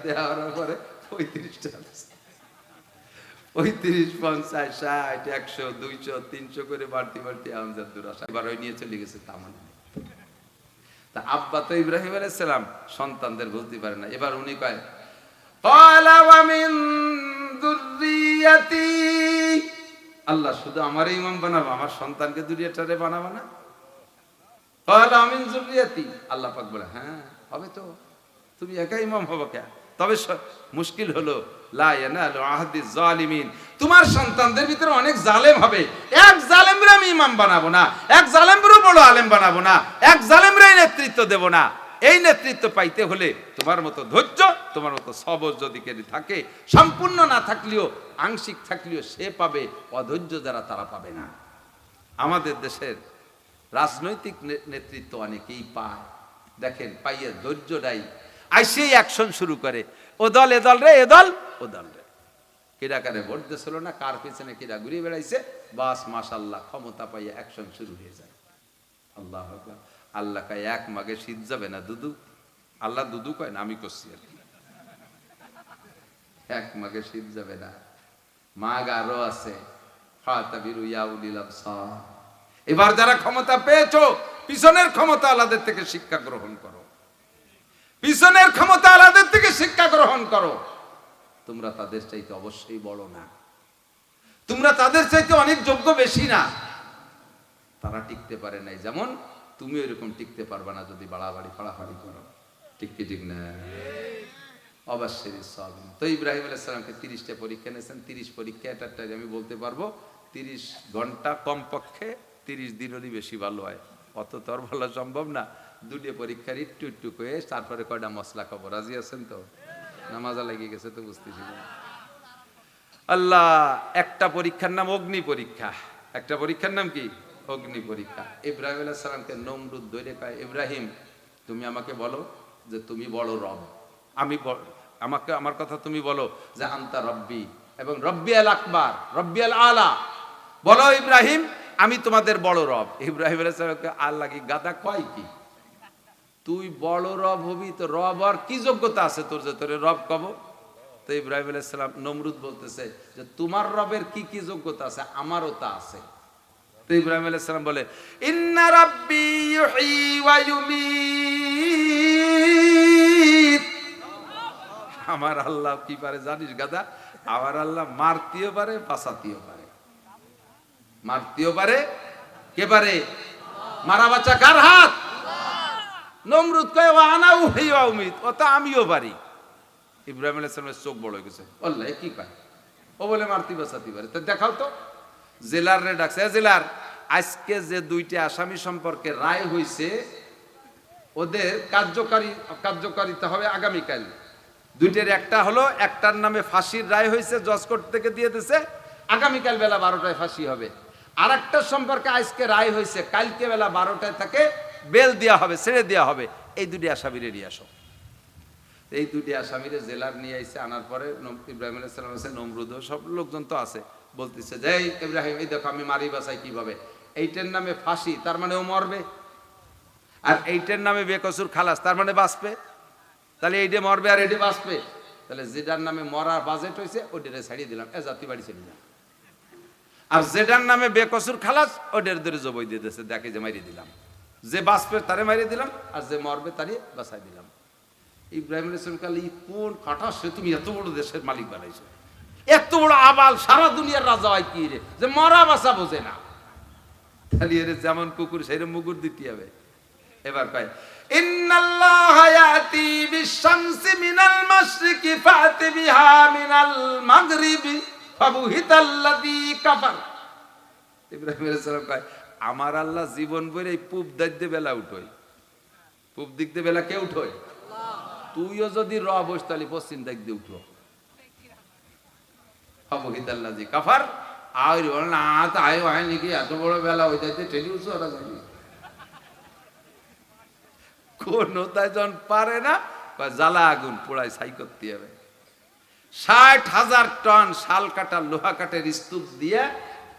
দেওয়ার পরে 35 টাকা, 35, 50, 60, 100, 200, 300 করে বাড়তি বাড়তি আমাদের দূর আসা, এবার ওই নিয়ে চলে গেছে তামান। তা আব্বা তো ইব্রাহিম আলাইহিস সালাম সন্তানদের ভুলতে পারে না। এবার উনি কয় ক্বালা ওয়া মিন যুররিয়াতি, আল্লাহ শুধু আমারে ইমাম বানাবো, আমার সন্তানকে দুনিয়াটারে বানাবো না? ক্বালা মিন যুররিয়াতি, আল্লাহ পাক বলে হ্যাঁ হবে তো, তুমি একা ইমাম হবে কেন? তবে মুশকিল হলো লা ইয়ানালু আহদিজ জালিমিন, তোমার সন্তানদের ভিতরে অনেক জালেম হবে, এক জালেমরে আমি ইমাম বানাবো না, এক জালেমরে বড় আলেম বানাবো না, এক জালেমরে নেতৃত্ব দেব না। এই নেতৃত্ব পাইতে হলে তোমার মতো ধৈর্য, তোমার মতো সবর যদি কেউ থাকে, সম্পূর্ণ না থাকলেও আংশিক থাকলেও সে পাবে, অধৈর্য যারা তারা পাবে না। আমাদের দেশের রাজনৈতিক নেতৃত্ব অনেকেই পায়, দেখেন পাইয়ে ধৈর্য নাই, আইসেই অ্যাকশন শুরু করে, ও দল এ দল রে, এ দল ও দল রে, কিরা কারে ভোট দিয়েছিল না, কার পেছনে কিরা ঘুরে বেড়াইছে, বাস মাশাআল্লাহ ক্ষমতা পাইয়ে অ্যাকশন শুরু হয়ে যায়। আল্লাহ আকবার। আল্লাহ কয় এক মাগে শীত যাবে না দুদু, আল্লাহ দুদু কয় না, আমি করছি আর কি, এক মাগে শীত যাবে না, মাগ আরো আছে। ফাতাবিরু ইয়া উলিল আবসার, এবার যারা ক্ষমতা পেয়েছো পিছনের ক্ষমতা আলাদের থেকে শিক্ষা গ্রহণ করো, পিছনের ক্ষমতা আলাদের থেকে শিক্ষা গ্রহণ করো। তোমরা তাদের চাইতে অবশ্যই বড় না, তোমরা তাদের চাইতে অনেক যোগ্য বেশি না। তারা টিকতে পারে নাই, যেমন তুমি এরকম টিকতে পারবে না যদি বাড়াবাড়ি ফাড়াফাড়ি করো, ঠিক কি ঠিক না? অবশ্যই সব। তো ইব্রাহিম আলাইহিস সালামকে 30টা পরীক্ষা নিয়েছেন, 30 পরীক্ষা একটা আমি বলতে পারবো 30 ঘন্টা, কমপক্ষে 30 দিনেরই বেশি ভালো হয়, অত তো আর বলা সম্ভব না। 2টা পরীক্ষার একটু একটু করে তারপরে কয়টা মশলা খাবো, রাজি আছেন তো? নামাজা লেগে গেছে তো বুঝতেছি না। আল্লাহ একটা পরীক্ষার নাম অগ্নি পরীক্ষা, একটা পরীক্ষার নাম কি? অগ্নি পরীক্ষা। ইব্রাহিম আলাইহিস সালামকে নমরুদ ধরে কয় ইব্রাহিম তুমি আমাকে বলো যে তুমি বড় রব, আমি আমাকে আমার কথা তুমি বলো যে আনতা রব্বি এবং রব্বি আল আকবার রব্বি আল আলা, বলো ইব্রাহিম আমি তোমাদের বড় রব। ইব্রাহিম আলাইহিস সালামকে আল্লাহ কি গাদা কয় কি, তুই বড় রব হবি তো রব আর কি যোগ্যতা আছে তোর যে তোরে রব কব? তো ইব্রাহিম আলাইহিস সালাম, নমরুদ বলতেছে যে তোমার রবের কি কি যোগ্যতা আছে, আমারও তা আছে। তো ইব্রাহিম আলাইহিস সালাম বলে ইন্না রাব্বি ইউহয়ি ওয়া ইউমীত, আমার আল্লাহ কি পারে জানিস গাদা, আমার আল্লাহ মারতেও পারে বাঁচাতেও পারে, মারতেও পারে, কে পারে? মারা বাচ্চা কার হাত? নমরুদ কয় ওয়া আনা উহয়ি ওয়া উমীত, ও তো আমিও পারি। ইব্রাহিম আলাইহিস সালামের চোখ বড় হয়ে গেছে, আল্লাহ কি পায়, ও বলে মারতে বাঁচাতে পারে, তো দেখাও তো। জেলার রে ডাকছে, জেলার আজকে যে 2টা আসামি সম্পর্কে রায় হইছে ওদের কার্যকারিতা হবে আগামীকাল। 2টার একটা হলো, একটার নামে ফাঁসির রায় হয়েছে, জজ কোর্ট থেকে দিয়ে দিয়েছে, আগামীকাল বেলা 12টায় ফাঁসি হবে। আর একটার সম্পর্কে আজকে রায় হয়েছে, কালকে বেলা 12টায় তাকে বেল দেওয়া হবে, ছেড়ে দেওয়া হবে। এই 2টি আসামিরে নিয়ে আসো। এই 2টি আসামিরে জেলার নিয়ে আইছে, আনার পরে ইব্রাহিম আলাইহিস সালাম আছে, নমরুদ সব লোকজন তো আছে, বলতেছে যে এই ইব্রাহিম, এই দেখো আমি মারি বাসাই কিভাবে, এইটার নামে ফাঁসি, তার মানে ও মরবে, আর এইটার নামে বেকসুর খালাস, তার মানে বাঁচবে, তাহলে এইটা মরবে আর এইটা বাঁচবে, তাহলে যেটার নামে মরার বাজেট হয়েছে ওইটারে ছাড়িয়ে দিলাম, এ জাতি বাড়ি ছেড়ে দিলাম, আর যেটার নামে বেকসুর খালাস ওইটার ধরে জবই দিয়ে দিয়েছে, দেখে যে মারিয়ে দিলাম, যে বাঁচবে তারে মারিয়ে দিলাম, আর যে মরবে তারে বাঁচাই দিলাম। ইব্রাহিম আলাইহিস সালাম কাল কোন খাটাসে তুমি এত বড় দেশের মালিক বানাইছো, এত বড় আবাল, সারা দুনিয়ার রাজা হয় কি রে, যে মরা বাঁচা বোঝে না, তাহলে এর যেমন কুকুর সেইরকম মুগুর দিতে হবে। এবার কয় ইন্নাল্লাহা ইয়াতি বিশ-শামসি মিনাল মাশরিকি ফাতি বিহা মিনাল মাগরিবি ফাবুহিতাল্লাযী কাফার। ইব্রাহিম আলাইহিস সালাম কয় আমার আল্লাহ জীবন ভরে এই পূব দিক দিয়ে বেলা উঠোয়, পূব দিক দিয়ে বেলা কে উঠোয়? তুইও যদি রব হোস তাহলে পশ্চিম দিক দিয়ে উঠো। ফাবুহিতাল্লাযী কাফার, আর বল না তাই হয় নাকি, এত বড় বেলা হয়ে যাইতে টেলি উঠছো ওরা যায়নি, কোন তাইজন পারে না, জ্বালা আগুন পোড়ায় ছাই করতে হবে। 60,000 টন শাল কাটা লোহা কাঠের স্তূপ দিয়ে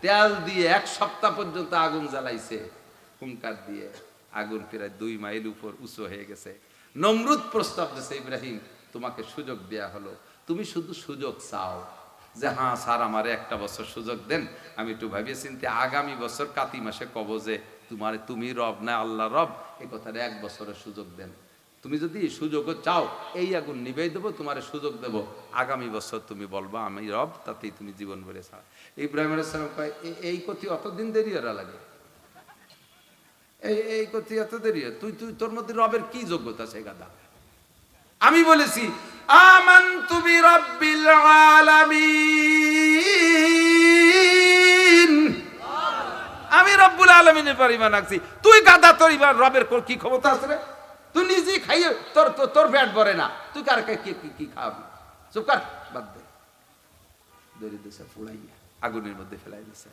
তেল দিয়ে 1 সপ্তাহ পর্যন্ত আগুন জ্বালাইছে, হুঙ্কার দিয়ে আগুন প্রায় 2 মাইল উপর উঁচু হয়ে গেছে। নমরুদ প্রস্তাব দিয়েছে ইব্রাহিম তোমাকে সুযোগ দেয়া হলো, তুমি শুধু সুযোগ চাও যে হ্যাঁ স্যার আমারে একটা বছর সুযোগ দেন, আমি একটু ভাবিয়ে চিন্তে আগামী বছর কাতি মাসে কব যে তুমি রব না আল্লাহ রব, এই কথাটা 1 বছরের সুযোগ দেন, তুমি যদি সুযোগও চাও এই আগুন নিবেই দেবো, তোমার সুযোগ দেব, আগামী বছর তুমি বলবা আমি রব, তাতেই তুমি জীবন ভরে ছাড়। ইব্রাহিম আলাইহিস সালাম কয় এই কথি অতদিন দেরি ওরা লাগে, এই কথি এত দেরি, তুই তোর মধ্যে রবের কি যোগ্যতা সে গাদা? আমি বলেছি আমানতু বিরাব্বিল আলামিন, আমি রব্বুল আলামিনের পর ঈমান আনছি, তুই গাদা তোর ঈমান রবের কি ক্ষমতা আছে রে? তুই নিজেই খাইয়ে তোর পেট ভরে না, তুই কার কি খাওয়াবি? চুপ কর, বাদ দে। দড়ি দিয়েছে ফুলাইয়া আগুনের মধ্যে ফেলাই দিয়েছে।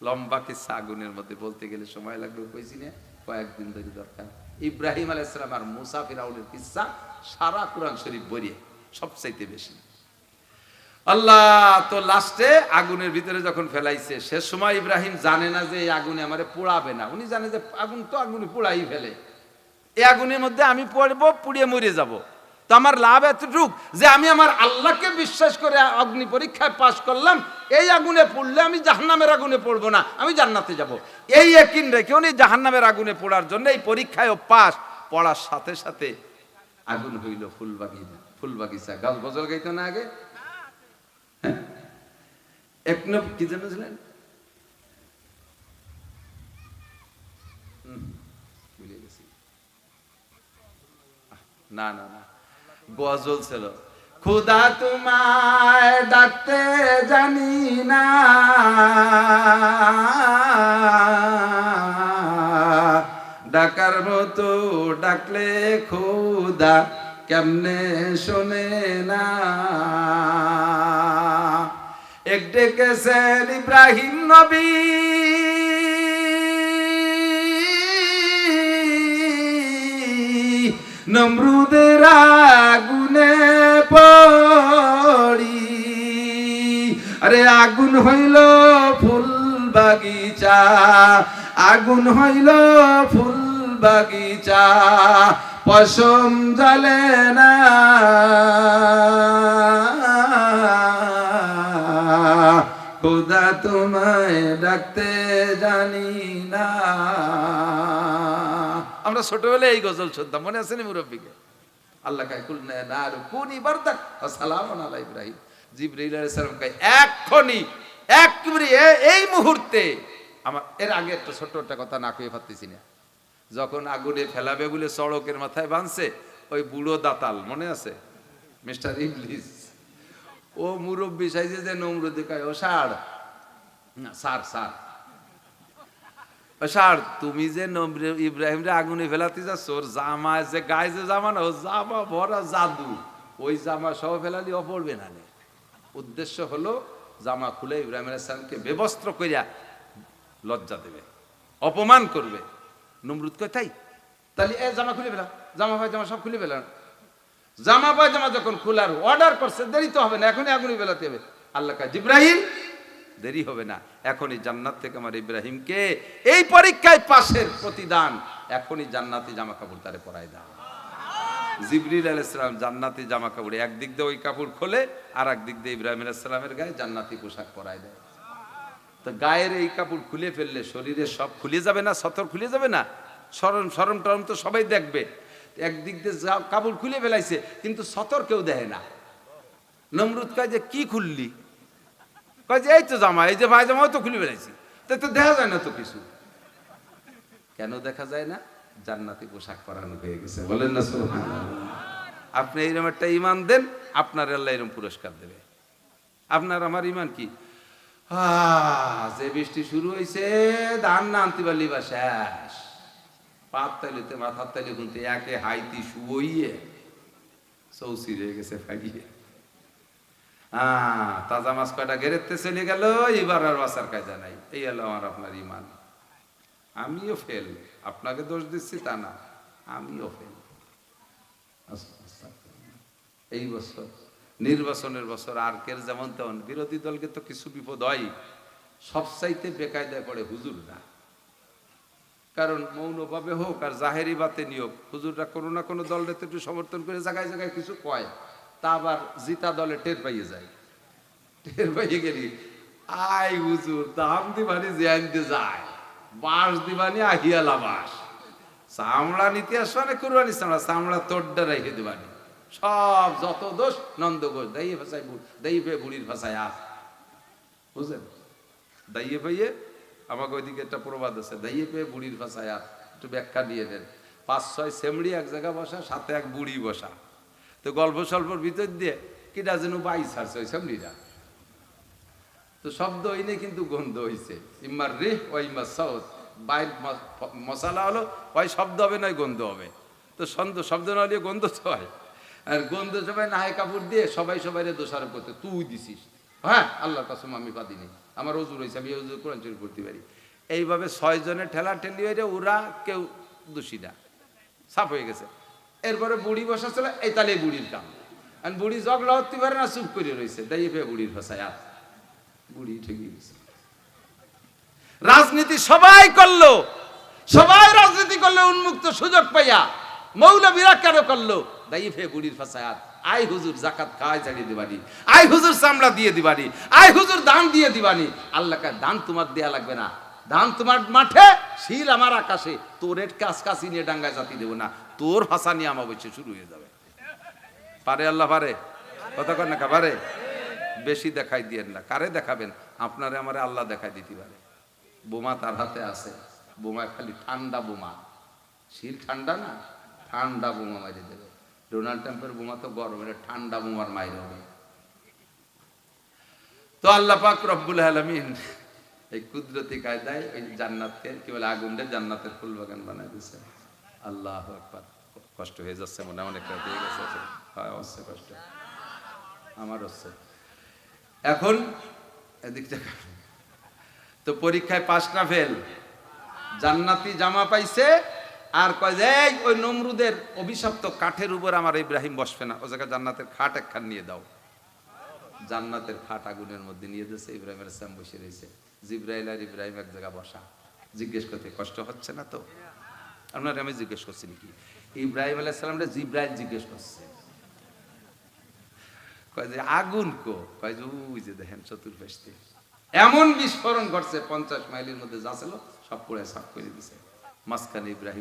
লম্বা কিসসা আগুনের মধ্যে বলতে গেলে সময় লাগবে, কইছি না কয়েকদিন ধরে দরকার। ইব্রাহিম আলাইহিস সালাম আর মুসা ফিরাউনের কিসসা সারা কোরআন শরীফ বইয়ে সবচাইতে বেশি। আল্লাহ তো লাস্টে আগুনের ভিতরে যখন ফেলাইছে, সে সময় ইব্রাহিম জানে না যে এই আগুনে আমারে পোড়াবে না, উনি জানে যে আগুন তো আগুনে পোড়াই ফেলে, এই আগুনের মধ্যে আমি পড়বো, পুড়িয়ে মরে যাব, তো আমার লাভ এতটুক যে আমি আমার আল্লাহকে বিশ্বাস করে অগ্নি পরীক্ষায় পাশ করলাম, এই আগুনে পড়লে আমি জাহান্নামের আগুনে পড়বো না, আমি জান্নাতে যাব, এই ইয়াকিন রেখে উনি জাহান্নামের আগুনে পড়ার জন্য এই পরীক্ষায় পাশ, পড়ার সাথে সাথে আগুন হইল ফুল বাগিচা। গাছ গজল গাইতো না আগে, হ্যাঁ এক কি যেন ছিলেন, ভুলে গেছি, না না না গজল ছিল, খুদা তোমায় ডাকতে জানি না, ডাকার মতো ডাকলে খুদা কেমনে শোনে না, এক ডেকেছেন ইব্রাহিম নবী, নমরুদের আগুনে পড়ি, আরে আগুন হইল ফুল বাগিচা, আগুন হইল ফুল বাগিচা, পশম জ্বলে না, খোদা তোমায় ডাকতে জানি না। আমরা ছোটবেলায় এই গজল শুনতাম, মনে আছে না মুরব্বীকে? আল্লাহ কায় কুল না কুনি বারদাক ওয়া সালামুন আলা ইব্রাহিম, জিবরাইল আলাইহিস সালাম কয় এক্ষুনি একেবারে এই মুহূর্তে আমার, এর আগে একটা ছোট্ট একটা কথা না কয়ে পারতেছি না, যখন আগুনে ফেলাবে বলে সড়কের মাথায় বাঁধছে ওই বুড়ো দাতাল, মনে আছে মিস্টার ইবলিস, ও মুরব্বী সাইজে যে নমরুদ কয় ও সার সার সার সার, তুমি যে ইব্রাহিম রে আগুনে ফেলাতে যাচ্ছ, ওর জামা যে গায়ে যে জামা না, ও জামা ভরা জাদু, ওই জামা সহ ফেলালি ও পড়বে না। উদ্দেশ্য হলো জামা খুলে ইব্রাহিম আলাইহিস সালামকে বেবস্ত্র কইরা লজ্জা দেবে, অপমান করবে। নমরুদ কয় তাই, তাহলে এ জামা খুলে ফেলা, জামা পায়জামা সব খুলে ফেলা। জামা পায়জামা যখন খোলার অর্ডার করছে, দেরি তো হবে না, এখনই আগুনে ফেলাতে হবে। আল্লাহ কয় জিবরাইল দেরি হবে না, এখনই জান্নাত থেকে আমার ইব্রাহিমকে এই পরীক্ষায় পাশের প্রতিদান, এখনই জান্নাতি জামা কাপড় তারে পরাই দাও। জিবরিল আলাইহিস সালাম জান্নাতি জামা কাপড় একদিক দিয়ে ওই কাপড় খোলে, আর একদিক দিয়ে ইব্রাহিম আলাইহিস সালামের গায়ে জান্নাতি পোশাক পরাই দেয়। তো গায়ের এই কাপড় খুলে ফেললে শরীরের সব খুলে যাবে না, সতর খুলে যাবে না, শরম শরম টরম তো সবাই দেখবে। একদিক দিয়ে কাপড় খুলে ফেলাইছে, কিন্তু সতর কেউ দেয় না। নমরুদ কয় যে কি খুললি? কয় যে এই তো জামা, এই যে ভাই জামাও তো খুলে ফেলাইছি, তাই তো দেখা যায় না তো কিছু। কেন দেখা যায় না? জান্নাতি পোশাক পরানো হয়ে গেছে, বলেন না সুবহানাল্লাহ। আপনি এইরকম একটা ঈমান দেন, আপনার আল্লাহ এরকম পুরস্কার দেবে। আপনার আমার ঈমান কি? যে বৃষ্টি শুরু হয়েছে, ধান না আনতে পারলি বা শেষ। পাত তাইলিতে মাথার তাইলে গুনতে একে হাইতি শুয়ে চৌচি রয়ে গেছে ফাইয়ে। তাজা মাছ কয়টা গেরেতে চলে গেল, এবার আর বাঁচার কাজা নাই। এই হলো আমার আপনার ঈমান। আমিও ফেল, আপনাকে দোষ দিচ্ছি তা না, আমিও ফেল। এই বছর নির্বাচনের বছর, আর কের যেমন তেমন বিরোধী দলকে তো কিছু বিপদ হয়। সবচাইতে বেকায়দায় পড়ে হুজুররা। কারণ মৌনভাবে হোক আর জাহেরি বাতে নিয়োগ, হুজুররা কোনো না কোনো দলকে একটু সমর্থন করে জায়গায় জায়গায় কিছু কয়, তা আবার জিতা দলে টের পাইয়ে যায়। টের পাইয়ে গেলি আই হুজুর দাম দিবানি যে আনতে যায়, বাঁশ দিবানি আহিয়ালা বাঁশ, চামড়া নিতে আসবা না কুরবানি চামড়া, চামড়া তোড্ডা রেখে দিবানি, সব যত দোষ নন্দ ঘোষ, দাইয়ে ভাষায় দাইয়ে পেয়ে বুড়ির ভাষায় আস, বুঝলেন? দাইয়ে পেয়ে আমাকে ওইদিকে একটা প্রবাদ আছে, দাইয়ে পেয়ে বুড়ির ভাষায় আস, একটু ব্যাখ্যা দিয়ে দেন। 5-6 সেমড়ি এক জায়গায় বসা, সাথে এক বুড়ি বসা, তো গল্প স্বল্পর ভিতর দিয়ে কিটা যেন বাই ছাড়ছে ওই সেমড়িরা। তো শব্দ হইনি কিন্তু গন্ধ হইছে, ইম্মার রে ও ইম্মার সাউথ, বাইর মশালা হলো, হয় শব্দ হবে নয় গন্ধ হবে। তো শব্দ না হলে গন্ধ তো হয়, আর গন্ধ সবাই নাহে কাপড় দিয়ে সবাই সবাই দোষারোপ করতে, তুই দিছিস, হ্যাঁ আল্লাহর কসম আমি পাদিনি, আমার ওজুর হয়েছে, আমি ওজুর কোরআন শরীফ পড়তে পারি। এইভাবে 6 জনের ঠেলা ঠেলি হয়ে ওরা কেউ দোষী না, সাফ হয়ে গেছে। এরপরে বুড়ি বসা ছিল, এই তাহলে বুড়ির কাম, আর বুড়ি ঝগড়া হতে পারে না, চুপ করে রয়েছে, দাইয়ে পেয়ে বুড়ির ভাষায় আর বুড়ি ঠেকে গেছে। রাজনীতি সবাই করলো, সবাই রাজনীতি করলো উন্মুক্ত সুযোগ পাইয়া, মৌলবীরা কেন করলো? দাইয়ে ফে বুড়ির ফাঁসায় আই হুজুর জাকাত খাওয়াই ছাড়িয়ে দিবানি, আই হুজুর চামড়া দিয়ে দিবানি, আই হুজুর দান দিয়ে দিবানি। আল্লাহ কাছে দান তোমার দেয়া লাগবে না, দান তোমার মাঠে, শিল আমার আকাশে, তোর এর কাছ কাছি নিয়ে ডাঙ্গায় জাতি দেবো না, তোর ভাষা নিয়ে আমার বসে শুরু হয়ে যাবে। পারে আল্লাহ পারে, কথা কর না পারে। বেশি দেখাই দিয়েন না, কারে দেখাবেন? আপনারে আমারে আল্লাহ দেখাই দিতে পারে। বোমা তার হাতে আছে, বোমা খালি ঠান্ডা বোমা, শিল ঠান্ডা না, ঠান্ডা বোমা মারি দেবে। ডোনাল্ড ট্রাম্পের বোমা তো গরম, এটা ঠান্ডা বোমার মাইর হবে। তো আল্লাহ পাক রব্বুল আলামিন এই কুদরতি কায়দায় ওই জান্নাতকে কি বলে, আগুনটা জান্নাতের ফুল বাগান বানাই দিয়েছে। আল্লাহু আকবার। কষ্ট হয়ে যাচ্ছে মনে, অনেক রাত হয়ে গেছে, হচ্ছে কষ্ট আমার হচ্ছে। এখন এদিকটা তো পরীক্ষায় পাস না ফেল, জান্নাতি জামা পাইছে, আর কয় যে ওই নমরুদের অভিশপ্ত কাঠের উপর আমার ইব্রাহিম বসবে না, ও জায়গায় জান্নাতের খাট একখান নিয়ে দাও। জান্নাতের খাট আগুনের মধ্যে নিয়ে দিয়েছে, ইব্রাহিম আলাইহিস সালাম বসে রয়েছে, জিবরাইল আর ইব্রাহিম এক জায়গায় বসা। জিজ্ঞেস করতে কষ্ট হচ্ছে না তো? আপনার আমি জিজ্ঞেস করছি নাকি? ইব্রাহিম আলাইহিস সালামরে জিবরাইল জিজ্ঞেস করছে, কয় যে আগুন কো? কয় যে ওই যে দেখেন চতুর্পাশে এমন বিস্ফোরণ ঘটছে, 50 মাইলের মধ্যে যা ছিল সব পুড়ে সাফ করে দিছে, মাঝখানে ইব্রাহিম